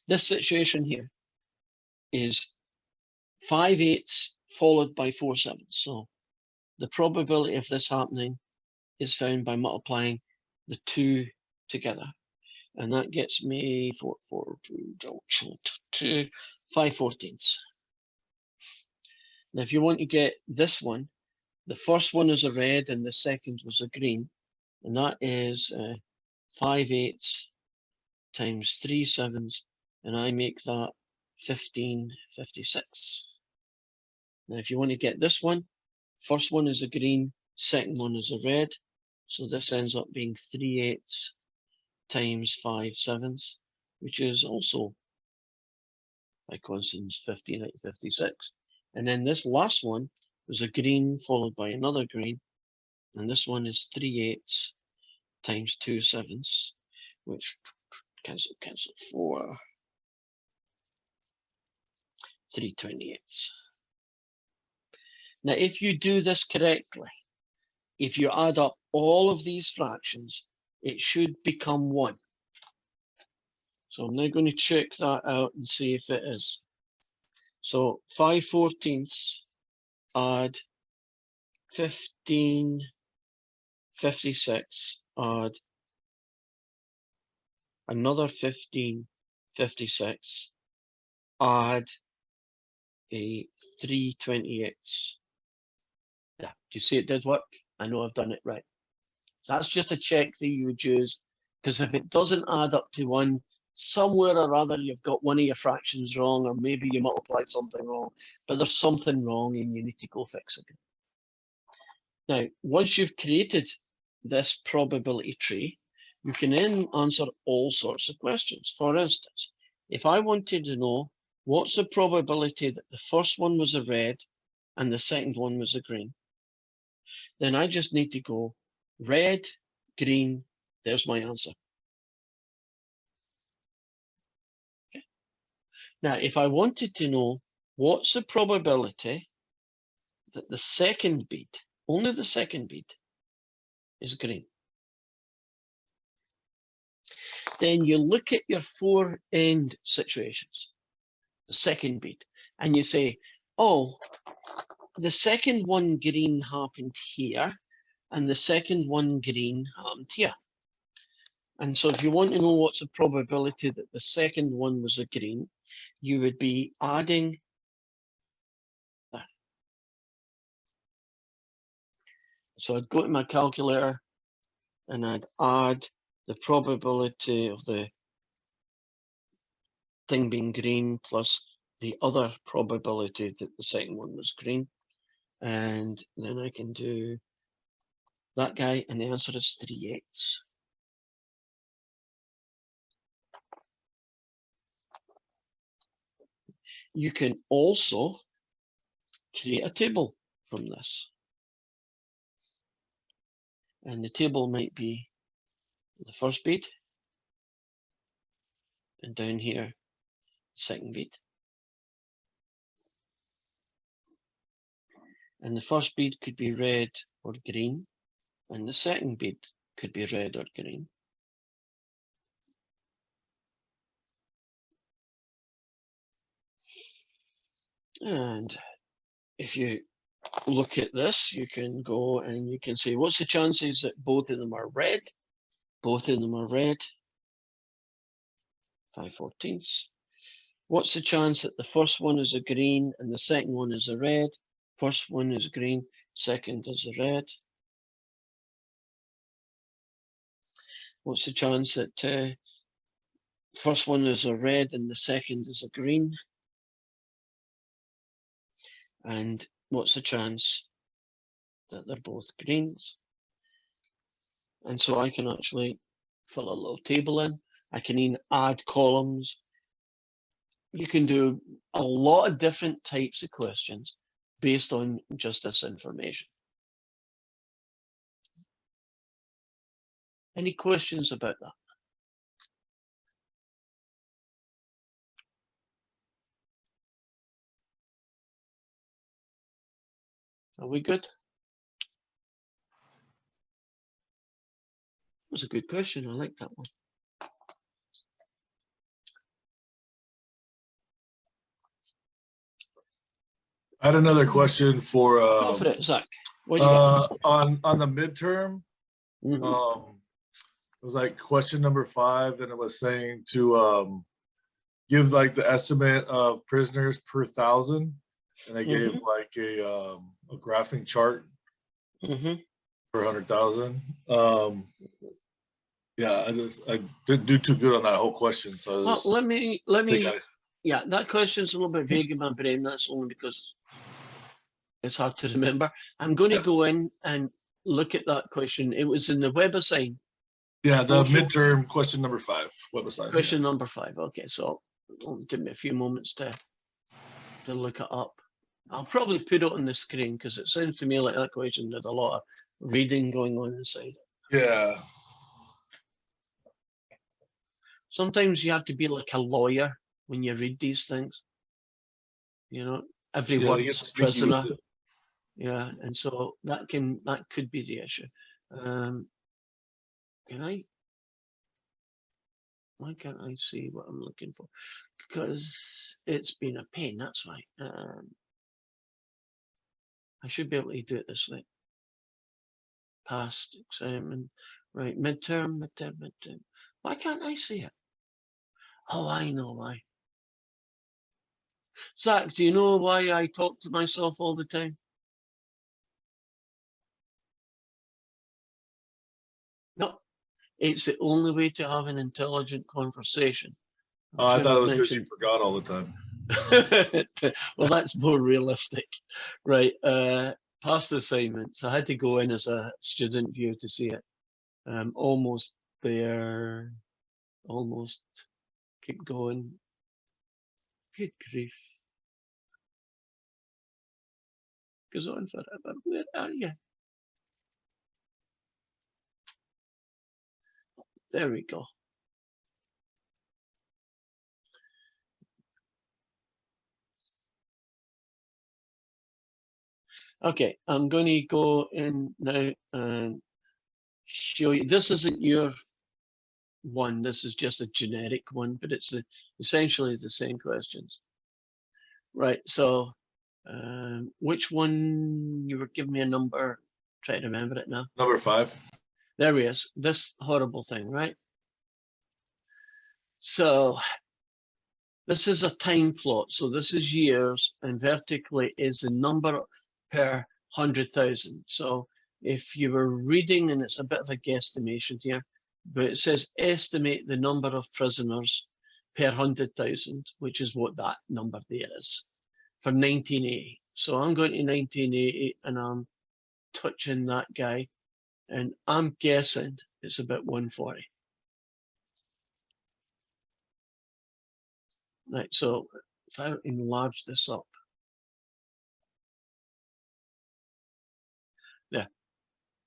This situation here is 5 8s followed by 4 7s. So the probability of this happening is found by multiplying the 2 together. And that gets me 4, 4, 2, 5 14ths. Now, if you want to get this one, the first one is a red and the second was a green. And that is 5 8s times 3 7s. And I make that 15 56. Now, if you want to get this one, first one is a green, second one is a red. So this ends up being 3 8s times 5 7s, which is also, by coincidence, 15 out of 56. And then this last one was a green followed by another green. And this one is 3 8s times 2 7s, which cancel, 4, 3 28s. Now, if you do this correctly, if you add up all of these fractions, it should become 1. So I'm now going to check that out and see if it is. So 5 14ths add 15 56 add another 15 56 add a 3 28ths. Yeah, do you see it did work? I know I've done it right. That's just a check that you would use, because if it doesn't add up to 1, somewhere or other you've got one of your fractions wrong, or maybe you multiplied something wrong, but there's something wrong and you need to go fix it. Now, once you've created this probability tree, you can then answer all sorts of questions. For instance, if I wanted to know what's the probability that the first one was a red and the second one was a green? Then I just need to go red, green, there's my answer. Okay. Now, if I wanted to know what's the probability that the second bead, only the second bead, is green, then you look at your four end situations, the second bead, and you say, oh, the second one green happened here, and the second one green happened here. And so if you want to know what's the probability that the second one was a green, you would be adding that. So I'd go to my calculator and I'd add the probability of the thing being green plus the other probability that the second one was green. And then I can do that guy, and the answer is 3/8. You can also create a table from this. And the table might be the first bead, and down here, the second bead. And the first bead could be red or green, and the second bead could be red or green. And if you look at this, you can go and you can say, what's the chances that both of them are red? Both of them are red. 5/14. What's the chance that the first one is a green and the second one is a red? First one is green, second is a red. What's the chance that first one is a red and the second is a green? And what's the chance that they're both greens? And so I can actually fill a little table in. I can even add columns. You can do a lot of different types of questions based on just this information. Any questions about that? Are we good? That was a good question. I like that one. I had another question for, Go for it, Zach. What do you got? on the midterm. Mhm. It was like question number 5, and it was saying to give like the estimate of prisoners per 1,000, and I gave like a graphing chart per 100,000. Yeah, I didn't do too good on that whole question, so I Well, was let me. Yeah, that question's a little bit vague in my brain. That's only because it's hard to remember. I'm going to go in and look at that question. It was in the WebAssign. yeah, the Social- midterm question number 5 website. Question number 5. Okay, so give me a few moments to look it up. I'll probably put it on the screen because it sounds to me like that question had a lot of reading going on inside. Yeah. Sometimes you have to be like a lawyer when you read these things. You know, every Yeah, they get word's a sneaky with prisoner. it. Yeah, and so that could be the issue. Why can't I see what I'm looking for? Because it's been a pain, that's why. I should be able to do it this way. Past exam, right, midterm. Why can't I see it? Oh, I know why. Zach, do you know why I talk to myself all the time? No, it's the only way to have an intelligent conversation. Oh, I thought it was because you forgot all the time. Well, that's more realistic, right? Past assignments. I had to go in as a student view to see it. Almost there. Almost. Keep going. Good grief. Goes on forever. Where are you? There we go. Okay, I'm going to go in now and show you. This isn't your one. This is just a generic one, but it's essentially the same questions. Right. So, which one you were giving me a number? Try to remember it now. Number 5. There he is. This horrible thing, right? So this is a time plot. So this is years, and vertically is the number per 100,000. So if you were reading, and it's a bit of a guesstimation here, but it says estimate the number of prisoners per 100,000, which is what that number there is for 1980. So I'm going to 1980 and I'm touching that guy, and I'm guessing it's about 140. Right, so if I enlarge this up, there,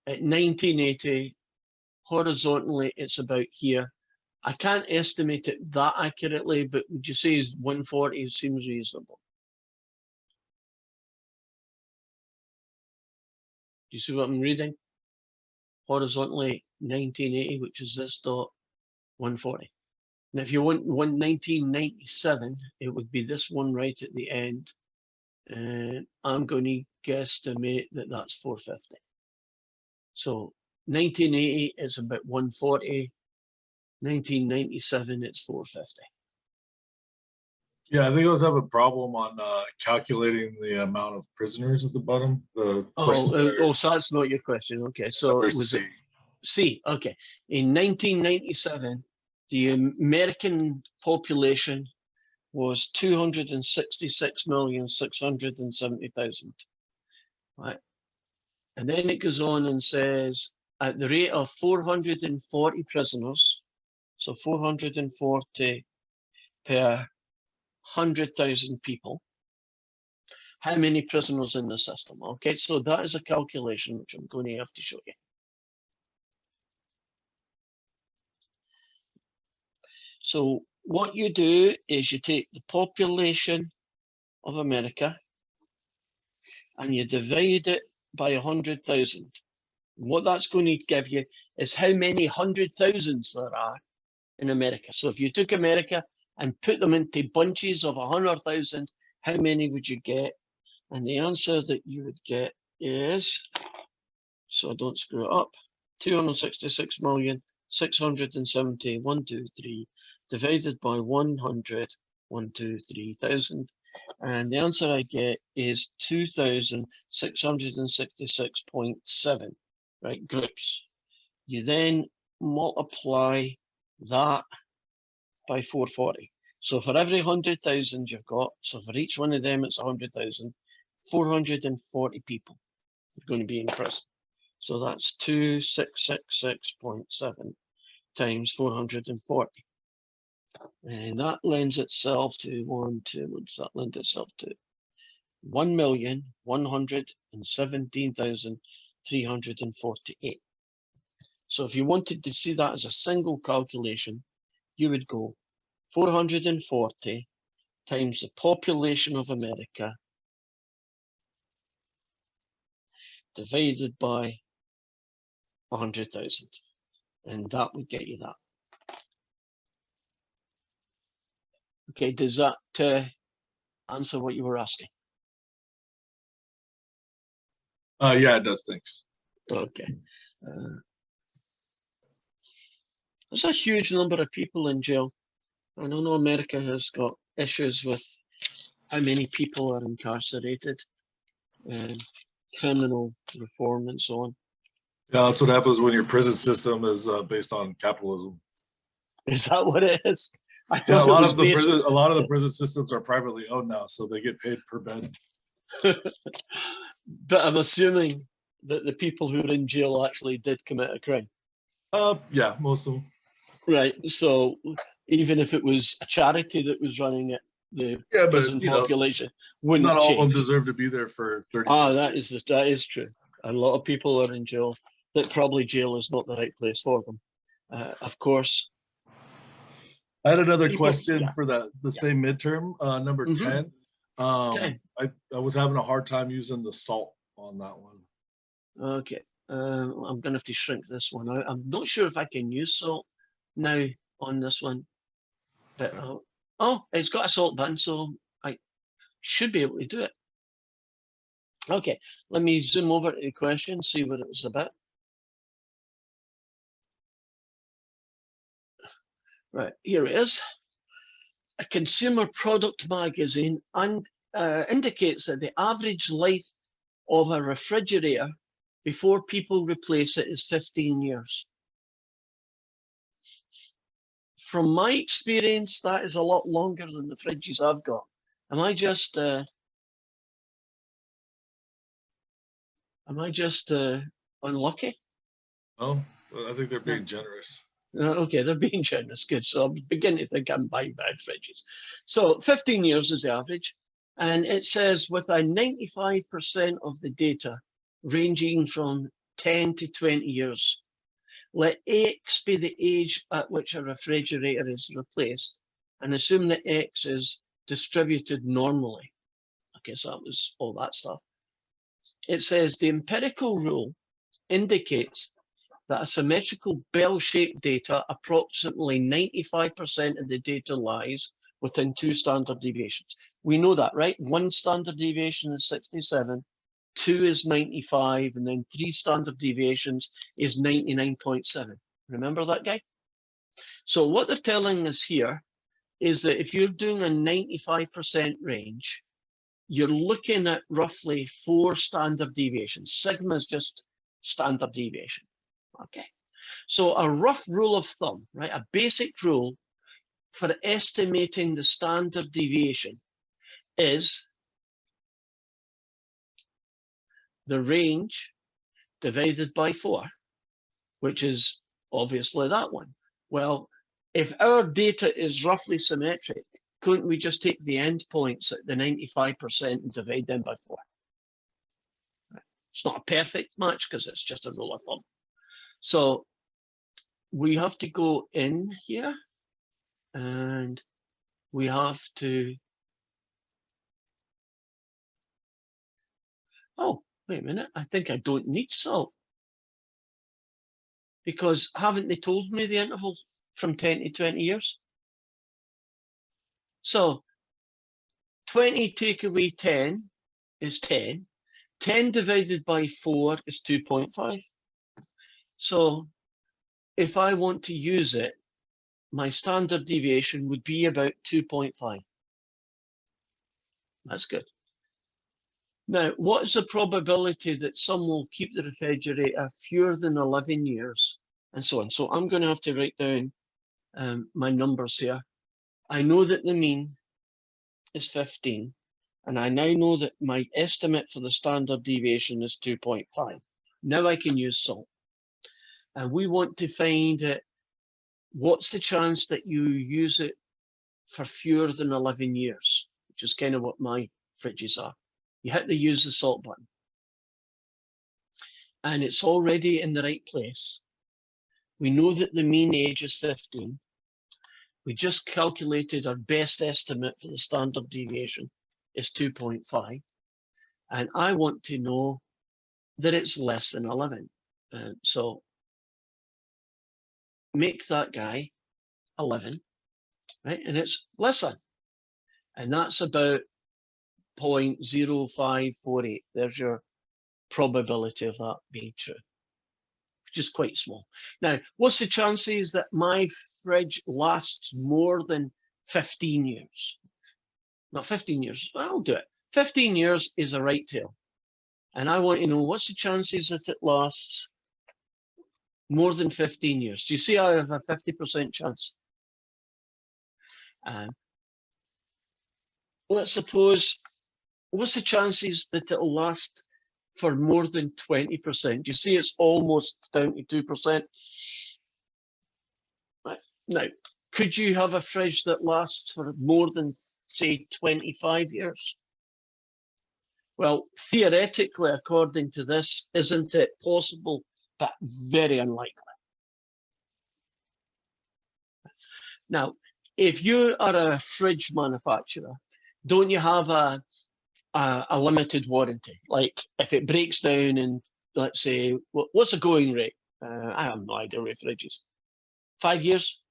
at 1980, horizontally, it's about here. I can't estimate it that accurately, but would you say is 140 seems reasonable? Do you see what I'm reading? Horizontally, 1980, which is this dot, 140. And if you want 1997, it would be this one right at the end. And I'm going to guesstimate that that's 450. So 1980 is about 140. 1997, it's 450. Yeah, I think I was having a problem on calculating the amount of prisoners at the bottom. The question there, So that's not your question. Okay, so number it was C. C. Okay, in 1997, the American population was 266,670,000. Right, and then it goes on and says at the rate of 440 prisoners, so 440 per 100,000 people. How many prisoners in the system? Okay, so that is a calculation which I'm going to have to show you. So what you do is you take the population of America and you divide it by 100,000. What that's going to give you is how many 100,000s there are in America. So if you took America and put them into bunches of 100,000, how many would you get? And the answer that you would get is, so I don't screw it up, 266,670,123 divided by 100, 123,000. And the answer I get is 2,666.7, right, groups. You then multiply that by 440. So for every 100,000 you've got, so for each one of them it's 100,000, 440 people are going to be in prison. So that's 2,666.7 times 440. And that lends itself to what does that lend itself to? 1,117,348. So if you wanted to see that as a single calculation, you would go 440 times the population of America divided by 100,000, and that would get you that. Okay, does that answer what you were asking? Yeah, it does. Thanks. Okay. There's a huge number of people in jail. I know America has got issues with how many people are incarcerated and criminal reform and so on. Yeah, that's what happens when your prison system is based on capitalism. Is that what it is? I Yeah, a thought it lot was of the based- prison, a lot of the prison systems are privately owned now, so they get paid per bed. But I'm assuming that the people who are in jail actually did commit a crime. Yeah, most of them. Right. So even if it was a charity that was running it, the Yeah, but prison you know, population wouldn't not all of them change. deserve to be there for 30. Ah, plus that years. that is true. A lot of people are in jail. That probably jail is not the right place for them. Of course, I had another people. question Yeah, for the yeah. same midterm, number Mhm. 10. 10. I was having a hard time using the salt on that one. Okay. I'm gonna have to shrink this one out. I'm not sure if I can use salt now on this one, but oh, it's got a salt button, so I should be able to do it. Okay, let me zoom over to the question, see what it was about. Right, here it is. A consumer product magazine indicates that the average life of a refrigerator before people replace it is 15 years. From my experience, that is a lot longer than the fridges I've got. Am I just unlucky? Oh, I think they're being generous. Okay, they're being generous. Good. So I'm beginning to think I'm buying bad fridges. So 15 years is the average. And it says with a 95% of the data ranging from 10 to 20 years, let X be the age at which a refrigerator is replaced and assume that X is distributed normally. Okay, so that was all that stuff. It says the empirical rule indicates that a symmetrical bell-shaped data, approximately 95% of the data lies within 2 standard deviations. We know that, right? 1 standard deviation is 67, 2 is 95, and then 3 standard deviations is 99.7. Remember that guy? So what they're telling us here is that if you're doing a 95% range, you're looking at roughly 4 standard deviations. Sigma is just standard deviation. Okay, so a rough rule of thumb, right? A basic rule for estimating the standard deviation is the range divided by 4, which is obviously that one. Well, if our data is roughly symmetric, couldn't we just take the endpoints at the 95% and divide them by 4? It's not a perfect match because it's just a rule of thumb. So we have to go in here and we have to, oh, wait a minute, I think I don't need salt. Because haven't they told me the interval from 10 to 20 years? So 20 take away 10 is 10. 10 divided by 4 is 2.5. So if I want to use it, my standard deviation would be about 2.5. That's good. Now, what is the probability that some will keep the refrigerator fewer than 11 years and so on? So I'm going to have to write down my numbers here. I know that the mean is 15, and I now know that my estimate for the standard deviation is 2.5. Now I can use salt. And we want to find it. What's the chance that you use it for fewer than 11 years, which is kind of what my fridges are. You hit the use the salt button. And it's already in the right place. We know that the mean age is 15. We just calculated our best estimate for the standard deviation is 2.5. And I want to know that it's less than 11. So make that guy 11, right? And it's less than. And that's about 0.0548. There's your probability of that being true, which is quite small. Now, what's the chances that my fridge lasts more than 15 years? Not 15 years, I'll do it. 15 years is a right tail. And I want to know what's the chances that it lasts more than 15 years. Do you see I have a 50% chance? Let's suppose, what's the chances that it'll last for more than 20%? You see it's almost down to 2%. Right. Now, could you have a fridge that lasts for more than say 25 years? Well, theoretically, according to this, isn't it possible, but very unlikely? Now, if you are a fridge manufacturer, don't you have a limited warranty? Like if it breaks down in, let's say, what's the going rate? I have no idea with fridges. 5 years?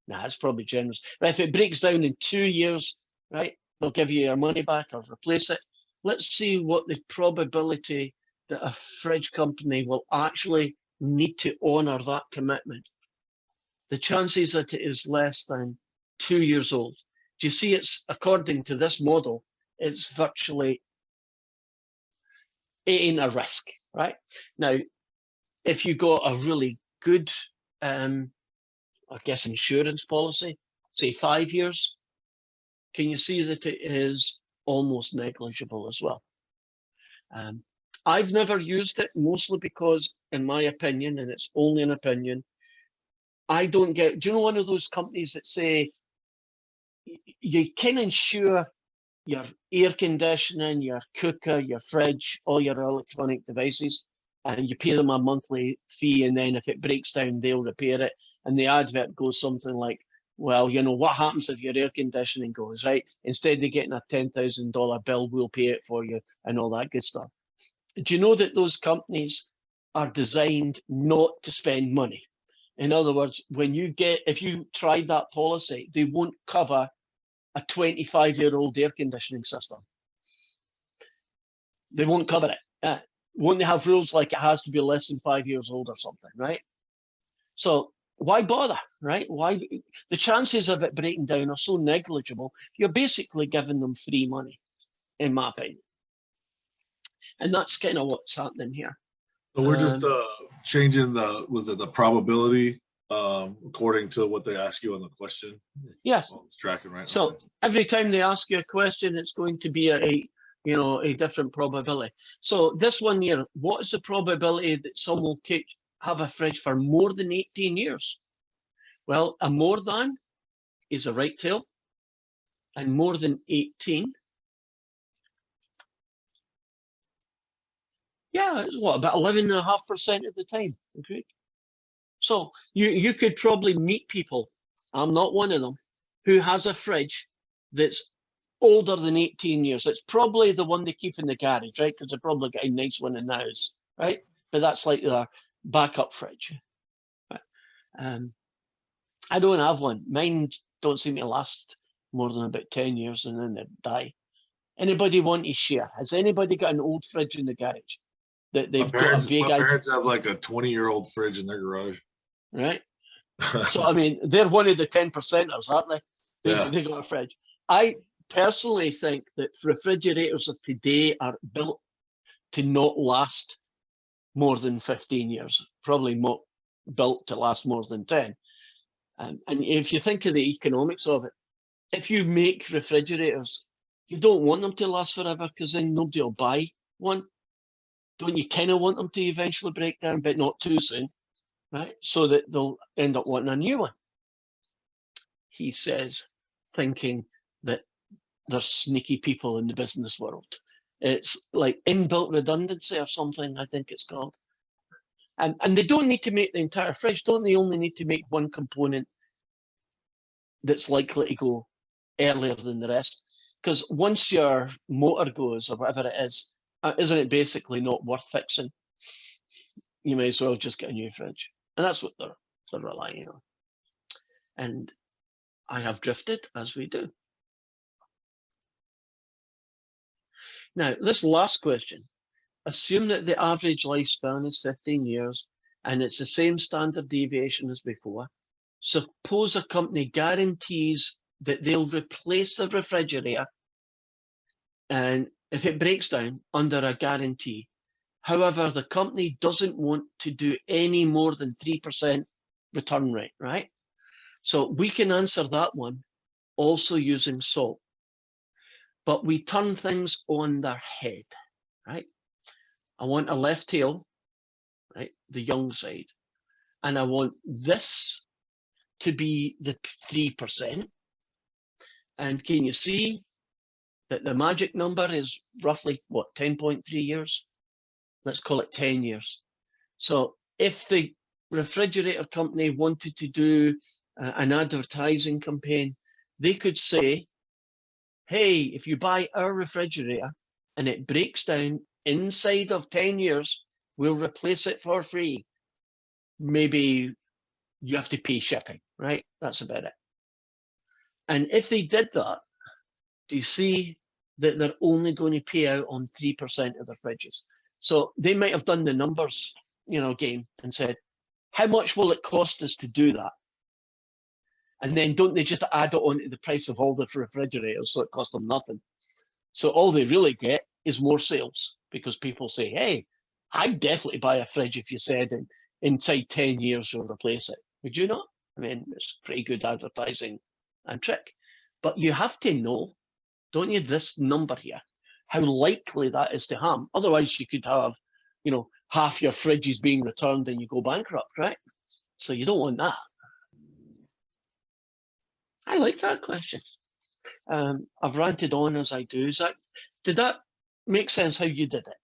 Nah, that's probably generous. But if it breaks down in 2 years, right, they'll give you your money back or replace it. Let's see what the probability that a fridge company will actually need to honor that commitment. The chances that it is less than 2 years old. Do you see, it's according to this model, it's virtually, it ain't a risk, right? Now, if you got a really good, I guess, insurance policy, say 5 years, can you see that it is almost negligible as well? I've never used it, mostly because, in my opinion, and it's only an opinion, I don't get, do you know one of those companies that say you can insure your air conditioning, your cooker, your fridge, all your electronic devices, and you pay them a monthly fee, and then if it breaks down, they'll repair it. And the advert goes something like, well, you know, what happens if your air conditioning goes, right? Instead of getting a $10,000 bill, we'll pay it for you and all that good stuff. Do you know that those companies are designed not to spend money? In other words, when you get, if you tried that policy, they won't cover a 25-year-old air conditioning system. They won't cover it. Won't they have rules like it has to be less than 5 years old or something, right? So why bother, right? Why? The chances of it breaking down are so negligible. You're basically giving them free money, in my opinion. And that's kind of what's happening here. So we're just changing the probability according to what they ask you on the question. Yes. Oh, it's tracking right. So Okay. every time they ask you a question, it's going to be a different probability. So this one here, what is the probability that someone will have a fridge for more than 18 years? Well, a more than is a right tail, and more than 18. Yeah, it's what, about 11.5% of the time. Okay. So you could probably meet people, I'm not one of them, who has a fridge that's older than 18 years. It's probably the one they keep in the garage, right? Because they're probably got a nice one in the house, right? But that's like their backup fridge. Right? I don't have one. Mine don't seem to last more than about 10 years and then they die. Anybody want to share? Has anybody got an old fridge in the garage that they've got a big My parents have like a 20-year-old fridge in their garage. Right? So, I mean, they're one of the 10%ers, aren't they? Yeah. They got a fridge. I personally think that refrigerators of today are built to not last more than 15 years, probably built to last more than 10. And if you think of the economics of it, if you make refrigerators, you don't want them to last forever because then nobody will buy one. Don't you kind of want them to eventually break down, but not too soon, right? So that they'll end up wanting a new one. He says, thinking that there's sneaky people in the business world. It's like inbuilt redundancy or something, I think it's called. And they don't need to make the entire fridge, don't they? Only need to make one component that's likely to go earlier than the rest. Because once your motor goes or whatever it is, isn't it basically not worth fixing? You may as well just get a new fridge. And that's what they're relying on. And I have drifted, as we do. Now, this last question, assume that the average lifespan is 15 years and it's the same standard deviation as before. Suppose a company guarantees that they'll replace the refrigerator and if it breaks down under a guarantee. However, the company doesn't want to do any more than 3% return rate, right? So we can answer that one also using SALT. But we turn things on their head, right? I want a left tail, right? The young side. And I want this to be the 3%. And can you see that the magic number is roughly, what, 10.3 years? Let's call it 10 years. So if the refrigerator company wanted to do an advertising campaign, they could say, hey, if you buy our refrigerator and it breaks down inside of 10 years, we'll replace it for free. Maybe you have to pay shipping, right? That's about it. And if they did that, do you see that they're only going to pay out on 3% of their fridges? So they might have done the numbers, game and said, how much will it cost us to do that? And then don't they just add it onto the price of all the refrigerators so it costs them nothing? So all they really get is more sales because people say, hey, I'd definitely buy a fridge if you said inside 10 years you'll replace it. Would you not? I mean, it's pretty good advertising and trick. But you have to know, don't you, this number here, how likely that is to harm. Otherwise, you could have, half your fridges being returned and you go bankrupt, right? So you don't want that. I like that question. I've ranted on as I do. Did that make sense how you did it?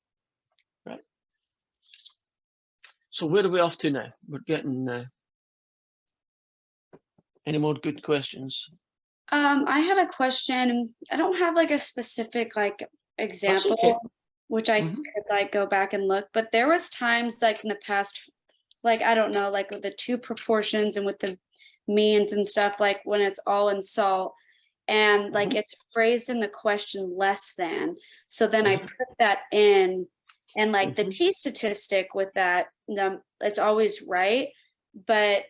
Right. So where are we off to now? We're getting any more good questions? I had a question. I don't have like a specific example, okay. which I Mhm. could go back and look, but there was times in the past, I don't know, with the two proportions and with the means and stuff, when it's all in salt and Mhm. it's phrased in the question less than. So then I Mhm. put that in and the Mhm. T statistic with that, it's always right, but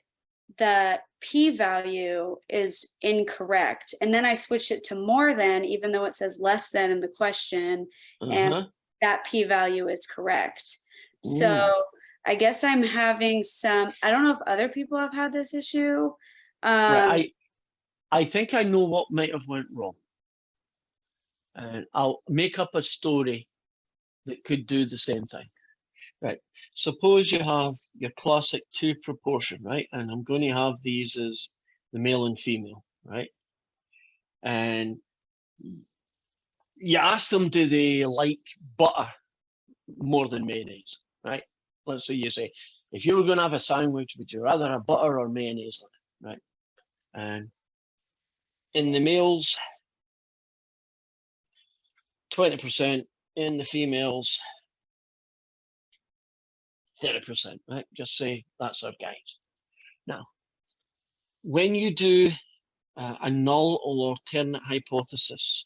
the p-value is incorrect. And then I switched it to more than, even though it says less than in the question, and Uh-huh. that p-value is correct. So Mm. I guess I'm having I don't know if other people have had this issue. Right. I think I know what might have went wrong. And I'll make up a story that could do the same thing. Right. Suppose you have your classic two proportion, right? And I'm going to have these as the male and female, right? And you ask them, do they like butter more than mayonnaise, right? Let's say you say, if you were going to have a sandwich, would you rather have butter or mayonnaise on it, right? And in the males, 20%, in the females, 30%, right? Just say that's our guys. Now, when you do a null or alternate hypothesis,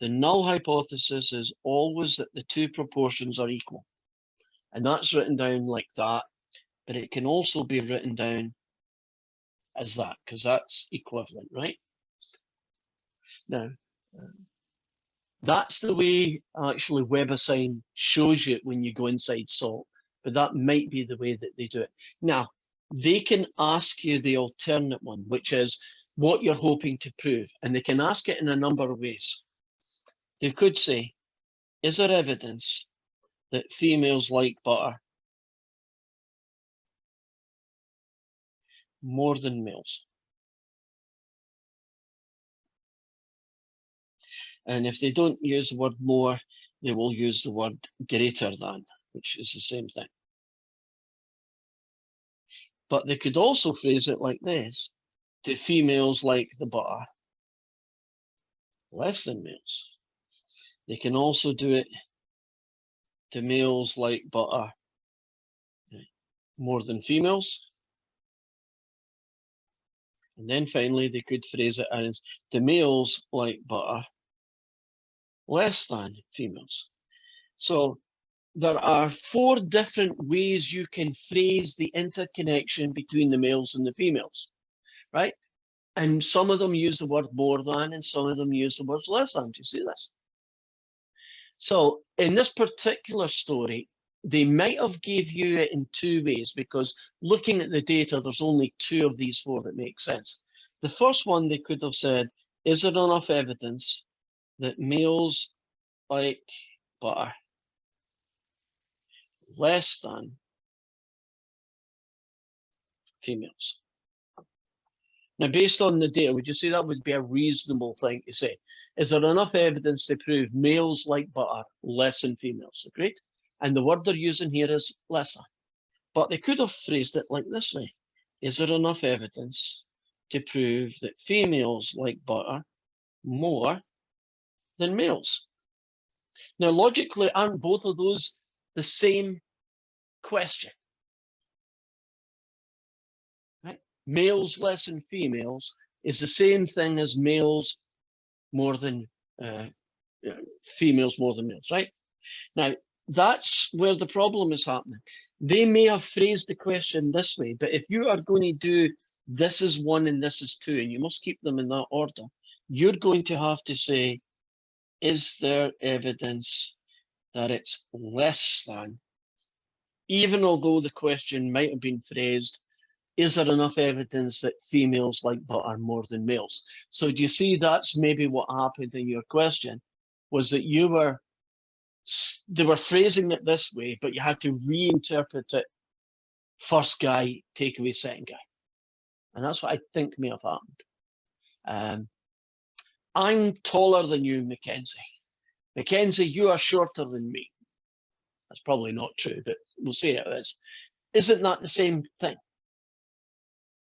the null hypothesis is always that the two proportions are equal. And that's written down like that, but it can also be written down as that, because that's equivalent, right? Now, that's the way actually WebAssign shows you it when you go inside SALT, but that might be the way that they do it. Now, they can ask you the alternate one, which is what you're hoping to prove, and they can ask it in a number of ways. They could say, is there evidence that females like butter more than males? And if they don't use the word more, they will use the word greater than, which is the same thing. But they could also phrase it like this: do females like the butter less than males? They can also do it: do males like butter more than females? And then finally, they could phrase it as, do males like butter less than females? So there are 4 different ways you can phrase the interconnection between the males and the females, right? And some of them use the word more than, and some of them use the words less than. Do you see this? So in this particular story, they might have gave you it in 2 ways, because looking at the data, there's only 2 of these 4 that make sense. The first one, they could have said, is there enough evidence that males like butter less than females? Now, based on the data, would you say that would be a reasonable thing to say? Is there enough evidence to prove males like butter less than females? Agreed? And the word they're using here is less than. But they could have phrased it like this way. Is there enough evidence to prove that females like butter more than males? Now, logically, aren't both of those the same question? Right? Males less than females is the same thing as males more than females more than males, right? Now, that's where the problem is happening. They may have phrased the question this way, but if you are going to do this is 1 and this is 2, and you must keep them in that order, you're going to have to say, is there evidence that it's less than? Even although the question might have been phrased, is there enough evidence that females like butter more than males? So do you see that's maybe what happened in your question, was that they were phrasing it this way, but you had to reinterpret it first guy, take away second guy. And that's what I think may have happened. I'm taller than you, Mackenzie. Mackenzie, you are shorter than me. That's probably not true, but we'll say it is. Isn't that the same thing?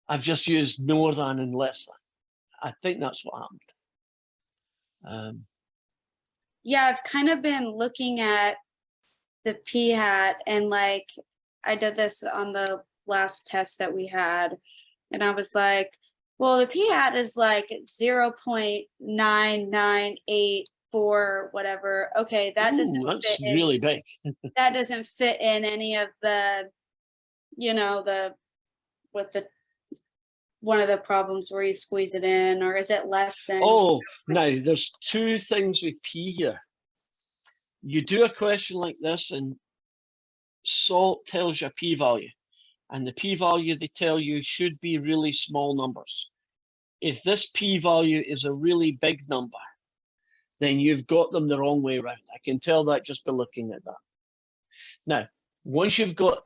I've just used more than and less than. I think that's what happened. Yeah, I've kind of been looking at the p-hat, and like I did this on the last test that we had, and I was like, well, the p-hat is like 0.9984 whatever. Okay, that doesn't that's fit really big. that doesn't fit in any of the, you know, one of the problems where you squeeze it in, or is it less than? Oh, now there's two things with P here. You do a question like this and SALT tells you a p-value, and the p-value they tell you should be really small numbers. If this p-value is a really big number, then you've got them the wrong way around. I can tell that just by looking at that. Now, once you've got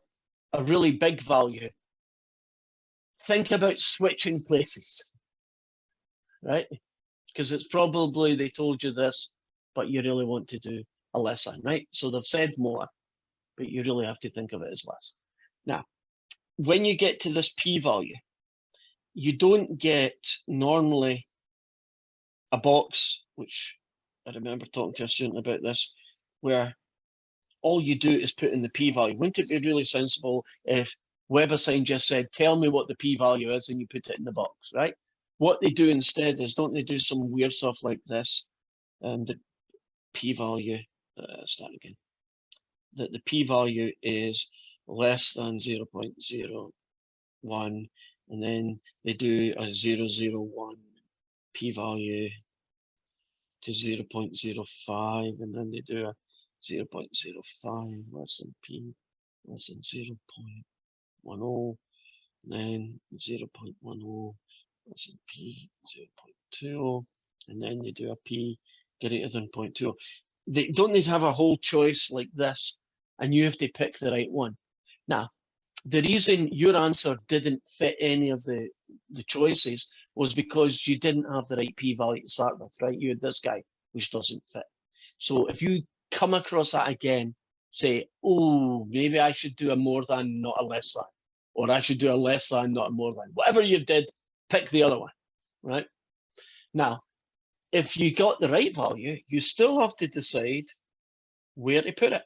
a really big value, think about switching places, right? Because it's probably they told you this, but you really want to do a less than, right? So they've said more, but you really have to think of it as less. Now, when you get to this p-value, you don't get normally a box, which I remember talking to a student about this, where all you do is put in the p-value. Wouldn't it be really sensible if WebAssign just said, tell me what the p-value is, and you put it in the box, right? What they do instead is, don't they do some weird stuff like this? The p-value, start again. That the p-value is less than 0.01, and then they do a 0.001 p-value to 0.05, and then they do a 0.05 less than p, less than 0.10, then 0.10 less than p, 0.20, and then they do a p greater than 0.20. They don't need to have a whole choice like this, and you have to pick the right one. Now, the reason your answer didn't fit any of the choices was because you didn't have the right p-value to start with, right? You had this guy, which doesn't fit. So if you come across that again, say, oh, maybe I should do a more than, not a less than, or I should do a less than, not a more than. Whatever you did, pick the other one, right? Now, if you got the right value, you still have to decide where to put it.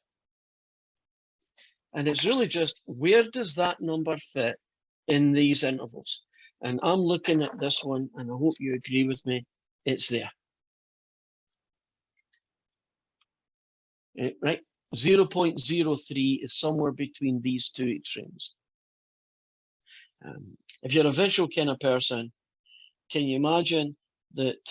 And it's really just, where does that number fit in these intervals? And I'm looking at this one, and I hope you agree with me, it's there. Right? 0.03 is somewhere between these two extremes. If you're a visual kind of person, can you imagine that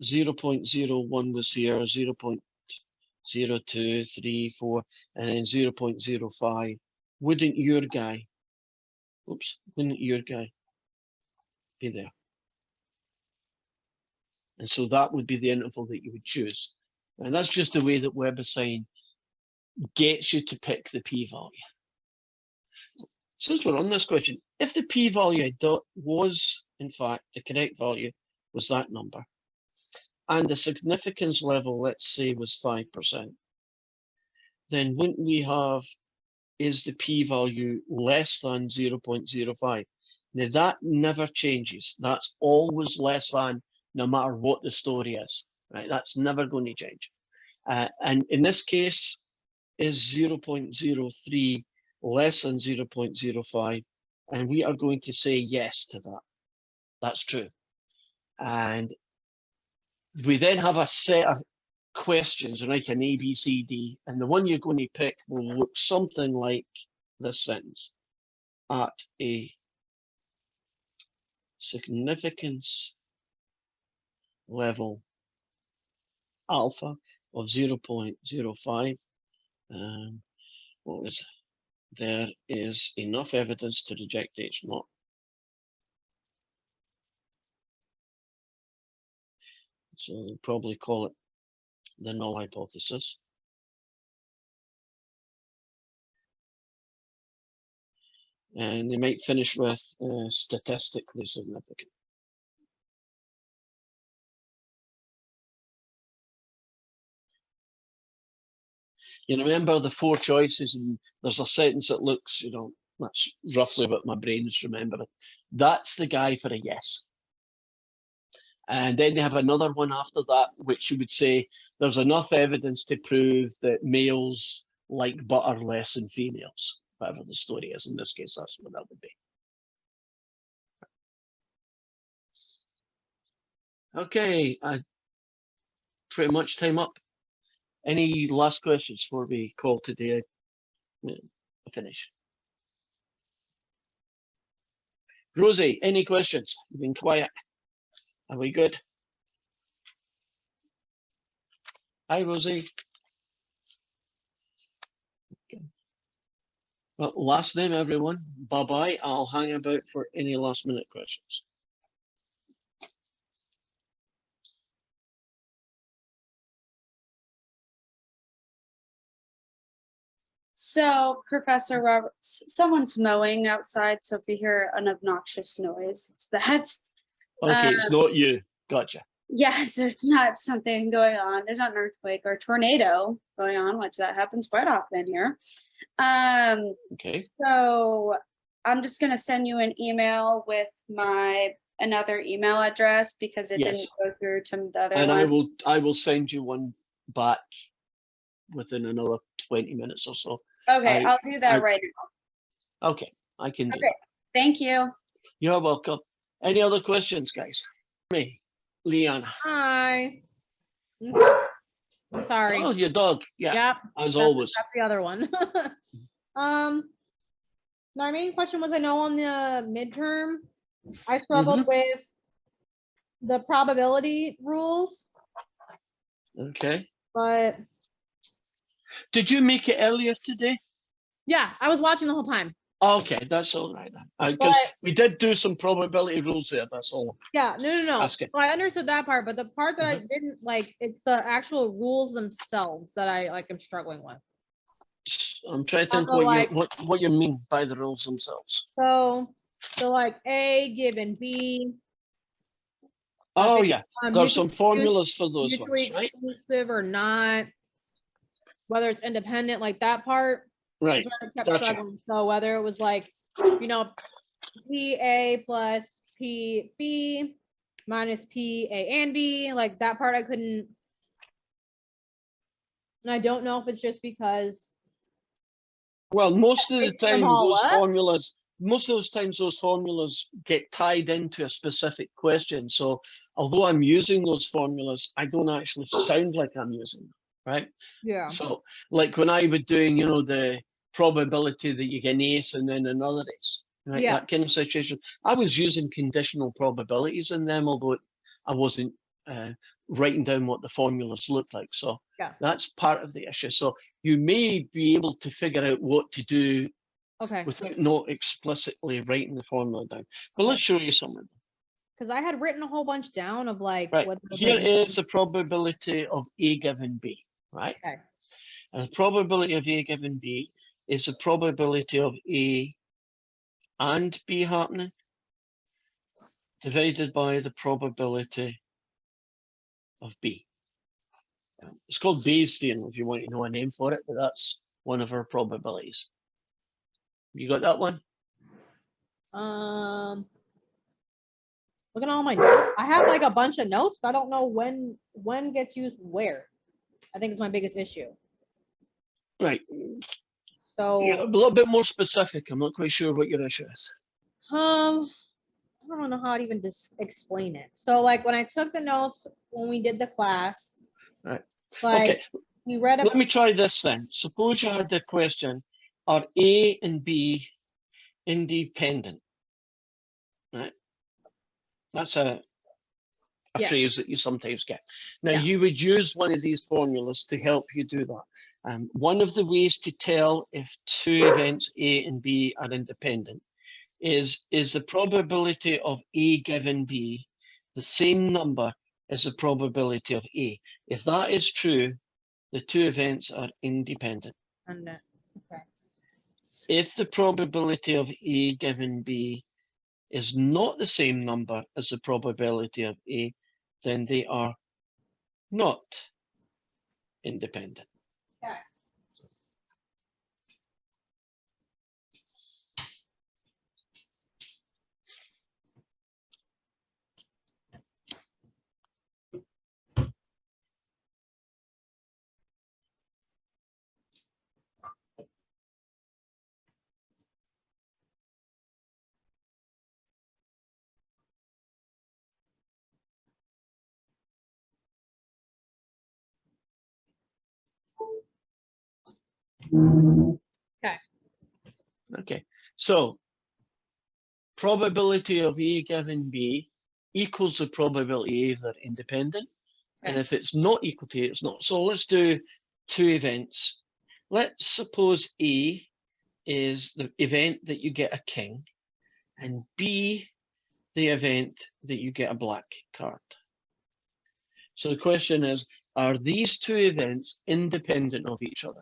0.01 was here, 0.0234, and then 0.05? Wouldn't your guy be there? And so that would be the interval that you would choose. And that's just the way that WebAssign gets you to pick the p-value. Since we're on this question, if the p-value was in fact, the correct value was that number, and the significance level, let's say, was 5%, then wouldn't we have, is the p-value less than 0.05? Now that never changes. That's always less than, no matter what the story is, right? That's never going to change. And in this case, is 0.03 less than 0.05? And we are going to say yes to that. That's true. And we then have a set of questions, like an A, B, C, D, and the one you're going to pick will look something like this sentence. At a significance level alpha of 0.05, what was there is enough evidence to reject H naught. So they'll probably call it the null hypothesis. And they might finish with statistically significant. You remember the 4 choices, and there's a sentence that looks, that's roughly what my brain's remembering. That's the guy for a yes. And then they have another one after that, which you would say there's enough evidence to prove that males like butter less than females, whatever the story is. In this case, that's what that would be. Okay, pretty much time up. Any last questions before we call today a finish? Rosie, any questions? You've been quiet. Are we good? Hi, Rosie. Okay. Well, last name, everyone. Bye-bye. I'll hang about for any last minute questions. So, Professor Roberts, someone's mowing outside, so if you hear an obnoxious noise, it's that. Okay, it's not you. Gotcha. Yes, there's not something going on. There's not an earthquake or tornado going on, which that happens quite often here. Okay. So I'm just gonna send you an email with another email address because it Yes. didn't go through to the other And one. I will send you one back within another 20 minutes or so. Okay, I'll do that right now. Okay, I can do Okay. that. Thank you. You're welcome. Any other questions, guys? Me, Leanna. Hi. I'm sorry. Oh, your dog. Yeah, Yep. as That's, always. that's the other one. My main question was, I know on the midterm, I struggled with the probability rules, Okay. but Did you make it earlier today? yeah, I was watching the whole time. Okay, that's all right then. Because But we did do some probability rules there. That's all. yeah, no. Ask it. So I understood that part, but the part that I didn't like, it's the actual rules themselves that I am struggling with. I'm trying to think Also, what you mean by the rules themselves. So like A given B. Oh yeah, there's some mutually formulas for those mutually ones, right? exclusive or not, whether it's independent, like that part. Right. is where I kept Gotcha. struggling. So whether it was like, PA plus PB minus PA and B, like that part I couldn't. And I don't know if it's just because. Well, most of the Mixed them time, all those up? formulas, most of those times, those formulas get tied into a specific question. So although I'm using those formulas, I don't actually sound like I'm using them, right? Yeah. So like when I was doing, the probability that you get an ace and then another ace, right? Yeah. That kind of situation. I was using conditional probabilities in them, although I wasn't writing down what the formulas looked like. So Yeah. that's part of the issue. So you may be able to figure out what to do Okay. without not explicitly writing the formula down. But let's show you some of them. Because I had written a whole bunch down of like. Right, what the here difference- is the probability of A given B, right? Okay. And the probability of A given B is the probability of A and B happening divided by the probability of B. It's called Bayes' theorem if you want to know a name for it, but that's one of our probabilities. You got that one? Look at all my notes. I have like a bunch of notes, but I don't know when gets used where. I think it's my biggest issue. Right. So, Yeah, a little bit more specific. I'm not quite sure what your issue is. I don't know how to even just explain it. So like when I took the notes when we did the class, Right. like Okay. we read Let about, me try this then. Suppose you had the question, are A and B independent? Right? That's a Yeah. phrase that you sometimes get. Now, Yeah. you would use one of these formulas to help you do that. One of the ways to tell if two events A and B are independent is the probability of A given B the same number as the probability of A? If that is true, the two events are independent. and okay. If the probability of A given B is not the same number as the probability of A, then they are not independent. Okay. Okay, so probability of A given B equals the probability A they're independent. And if it's not equal to A, it's not. So let's do two events. Let's suppose A is the event that you get a king, and B the event that you get a black card. So the question is, are these two events independent of each other?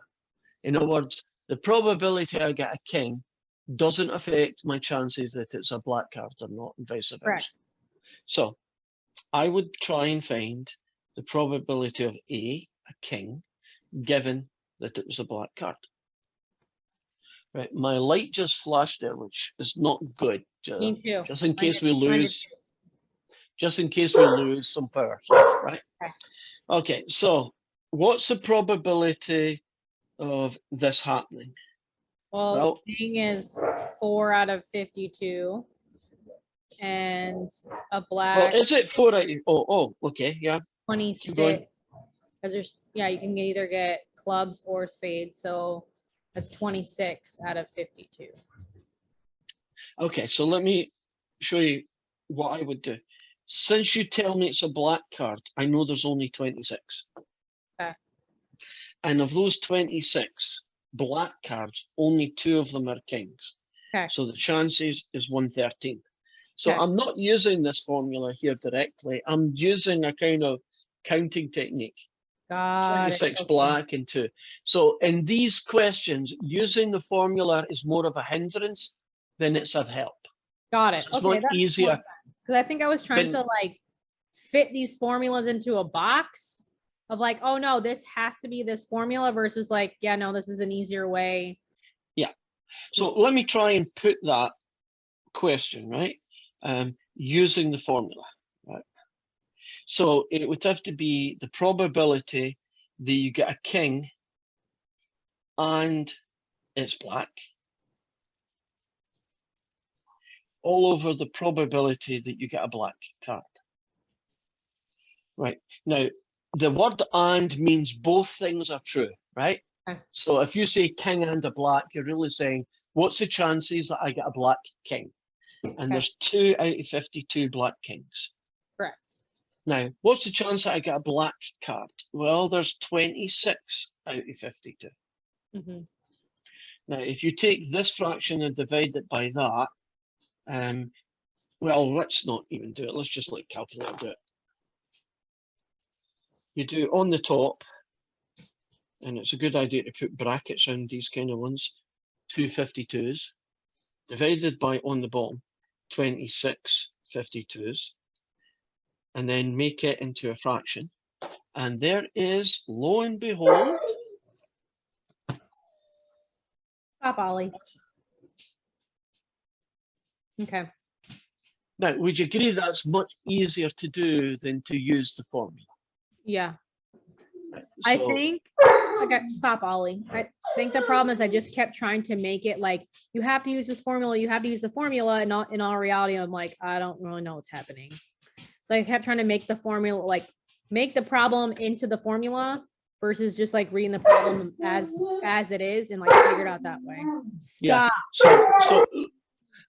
In other words, the probability I get a king doesn't affect my chances that it's a black card or not, and vice versa. Correct. So I would try and find the probability of a king, given that it was a black card. Right, my light just flashed there, which is not good. Me too. Just in Mine case did- we mine did lose, too. just in case we lose some power, right? Okay. Okay, so what's the probability of this happening? Well, Well- king is 4 out of 52. And a black Well, is it 4 out of, oh, okay, yeah. 26. going. Because there's, yeah, you can either get clubs or spades. So that's 26 out of 52. Okay, so let me show you what I would do. Since you tell me it's a black card, I know there's only 26. Okay. And of those 26 black cards, only 2 of them are kings. Okay. So the chances is 1/13. So Okay. I'm not using this formula here directly. I'm using a kind of counting technique. Got it. 26 Okay. black and 2. So in these questions, using the formula is more of a hindrance than it's a help. Got it. It's Okay, not that makes more easier. sense. Because I think I was trying Then- to like fit these formulas into a box of like, oh no, this has to be this formula versus like, yeah, no, this is an easier way. So let me try and put that question, right, using the formula, right? So it would have to be the probability that you get a king and it's black, all over the probability that you get a black card. Right, now the word and means both things are true, right? Okay. So if you say king and a black, you're really saying, what's the chances that I get a black king? And Okay. there's 2 out of 52 black kings. Correct. Now, what's the chance that I get a black card? Well, there's 26 out of 52. Mhm. Now, if you take this fraction and divide it by that, well, let's not even do it. Let's just let calculator do it. You do on the top, and it's a good idea to put brackets around these kind of ones, 2 52s, divided by on the bottom, 26 52s and then make it into a fraction. And there is, lo and behold, Stop, Ollie. Okay. now, would you agree that's much easier to do than to use the formula? Yeah. Right, I so- think, okay, stop, Ollie. I think the problem is I just kept trying to make it like, you have to use this formula, you have to use the formula, and in all reality, I'm like, I don't really know what's happening. So I kept trying to make the formula, like, make the problem into the formula versus just like reading the problem as it is and like figure it out that way. Yeah. Stop.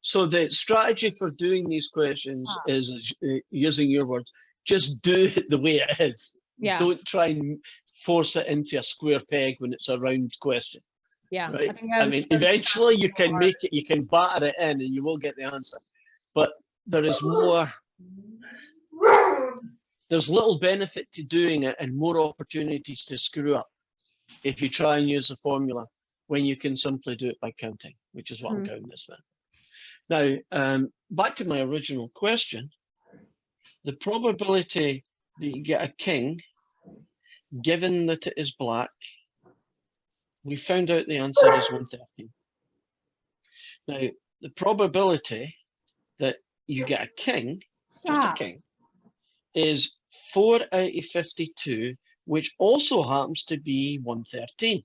So the strategy for doing these questions Ah. is using your words, just do it the way it is. Yeah. Don't try and force it into a square peg when it's a round question. Yeah. Right? think I was mean, trying to eventually you so can hard. make it, you can batter it in and you will get the answer. But there is more, there's little benefit to doing it and more opportunities to screw up if you try and use the formula when you can simply do it by counting, which is what I'm counting this with. Now, back to my original question, the probability that you get a king, given that it is black, we found out the answer is 113. Now, the probability that you get a king, just a Stop. king, is 4 out of 52, which also happens to be 113.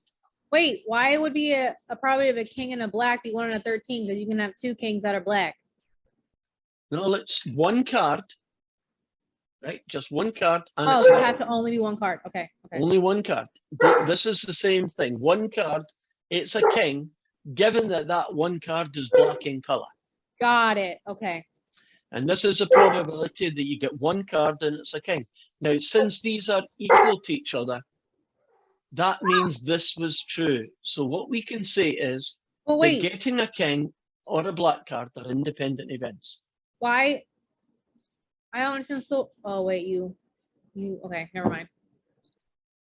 Wait, why would be a probability of a king and a black be 1 in a 13? Because you can have 2 kings that are black. No, it's one card, right? Just one card, and Oh, it's so it red. has to only be 1 card. Okay. Okay. Only one card. But this is the same thing. One card, it's a king, given that that one card is black in color. Got it. Okay. And this is a probability that you get one card and it's a king. Now, since these are equal to each other, that means this was true. So what we can say is Well, that wait. getting a king or a black card are independent events. Why? I don't understand. So, oh wait, okay, never mind.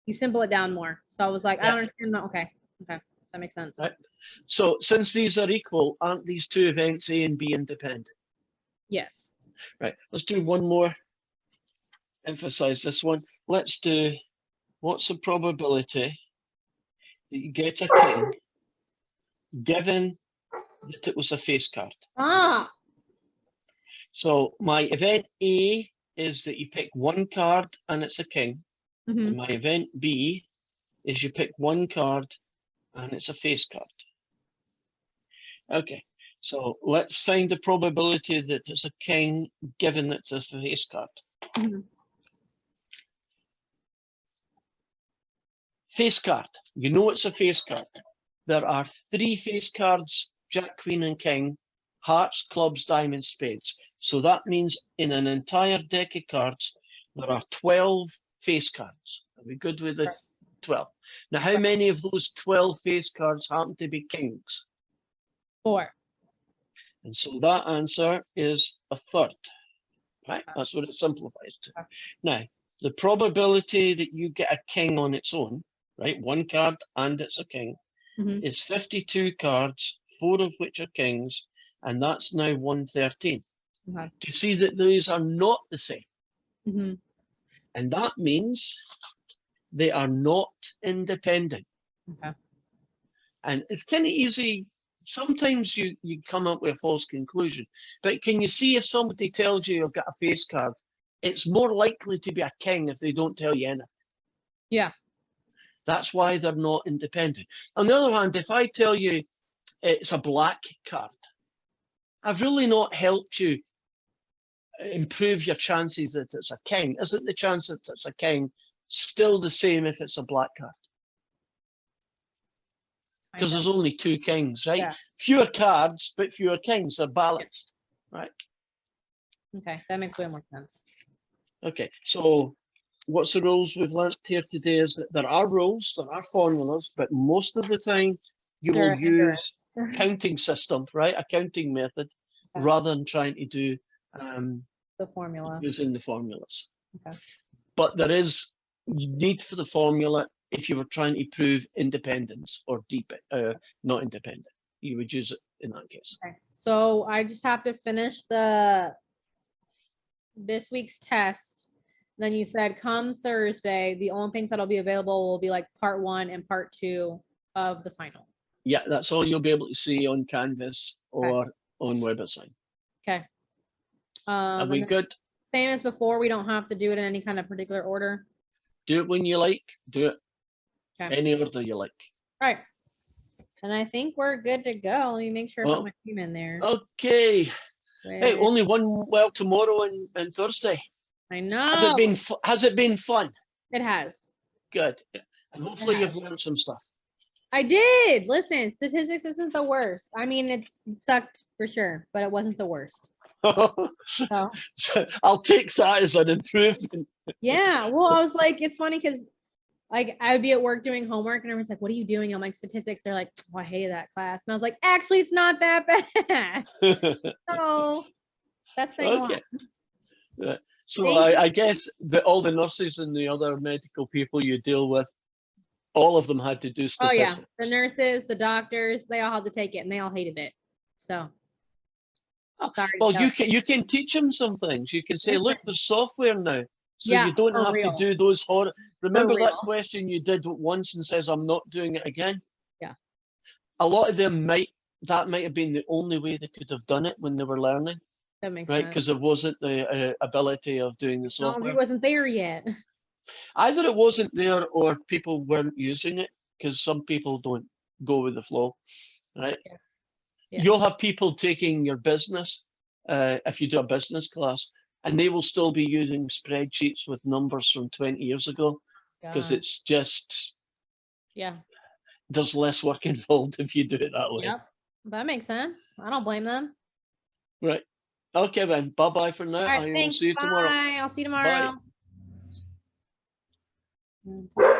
You simple it down more. So I was like, I don't understand that. Okay, that makes sense. Right. So since these are equal, aren't these two events A and B independent? Yes. Right, let's do one more. Emphasize this one. Let's do, what's the probability that you get a king given that it was a face card? Ah, So my event A is that you pick one card and it's a king. mhm. And my event B is you pick one card and it's a face card. Okay, so let's find the probability that it's a king given that it's a face card. Mhm. Face card, you know it's a face card. There are 3 face cards, Jack, Queen and King, hearts, clubs, diamonds, spades. So that means in an entire deck of cards, there are 12 face cards. Are we good with the 12? Now, how many of those 12 face cards happen to be kings? 4. And so that answer is a third, right? That's what it simplifies to. Now, the probability that you get a king on its own, right? One card and it's a king, Mhm. is 52 cards, 4 of which are kings, and that's now 113. Okay. Do you see that these are not the same? Mhm. And that means they are not independent. Okay. And it's kind of easy. Sometimes you come up with a false conclusion, but can you see if somebody tells you you've got a face card, it's more likely to be a king if they don't tell you anything. Yeah. That's why they're not independent. On the other hand, if I tell you it's a black card, I've really not helped you improve your chances that it's a king. Isn't the chance that it's a king still the same if it's a black card? Because there's only 2 kings, right? Yeah. Fewer cards, but fewer kings. They're balanced, right? Okay, that makes way more sense. Okay, so what's the rules we've learnt here today is that there are rules, there are formulas, but most of the time you They're will a use hindrance. counting system, right? A counting method, Okay. rather than trying to do The formula. using the formulas. Okay. But there is need for the formula if you were trying to prove independence or not independent. You would use it in that case. Okay. So I just have to finish the this week's test. Then you said come Thursday, the only things that'll be available will be like part 1 and part 2 of the final. Yeah, that's all you'll be able to see on Canvas or on WebAssign. Okay. Are And we then good? same as before, we don't have to do it in any kind of particular order. Do it when you like. Do it Okay. any order you like. Right. And I think we're good to go. Let me make sure I Well, put my name in there. Okay. Hey, Wait, only one. Well, tomorrow and Thursday. I Has it know been? Has it been fun? it has. Good. And hopefully you've has. learned some stuff. I did. Listen, statistics isn't the worst. I mean, it sucked for sure, but it wasn't the worst. So So I'll take that as an improvement. yeah. Well, I was like, it's funny because like I'd be at work doing homework and everyone's like, what are you doing? I'm like, statistics. They're like, oh, I hated that class. And I was like, actually, it's not that bad. So that's saying a lot. Okay. So Thank you. I guess that all the nurses and the other medical people you deal with, all of them had to do Oh yeah, statistics. the nurses, the doctors, they all had to take it and they all hated it. So Oh, sorry. Well, to tell you can teach them some things. You can say, Listen. look, there's software now, so Yeah, you don't for have real. to do those horror. Remember that real. question you did once and says, I'm not doing it again. Yeah. A lot of them that might have been the only way they could have done it when they were learning, That makes right? sense. Because there wasn't the ability of doing the No, software. he wasn't there yet. Either it wasn't there or people weren't using it, because some people don't go with the flow, right? Yeah. You'll have people taking your business, if you do a business class, and they will still be using spreadsheets with numbers from 20 years ago, because God. it's just, Yeah. there's less work involved if you do it that way. Yep. That makes sense. I don't blame them. Right. Okay, then. Bye-bye for now. All I right. will Thanks. see you tomorrow. Bye. I'll see you Bye. tomorrow.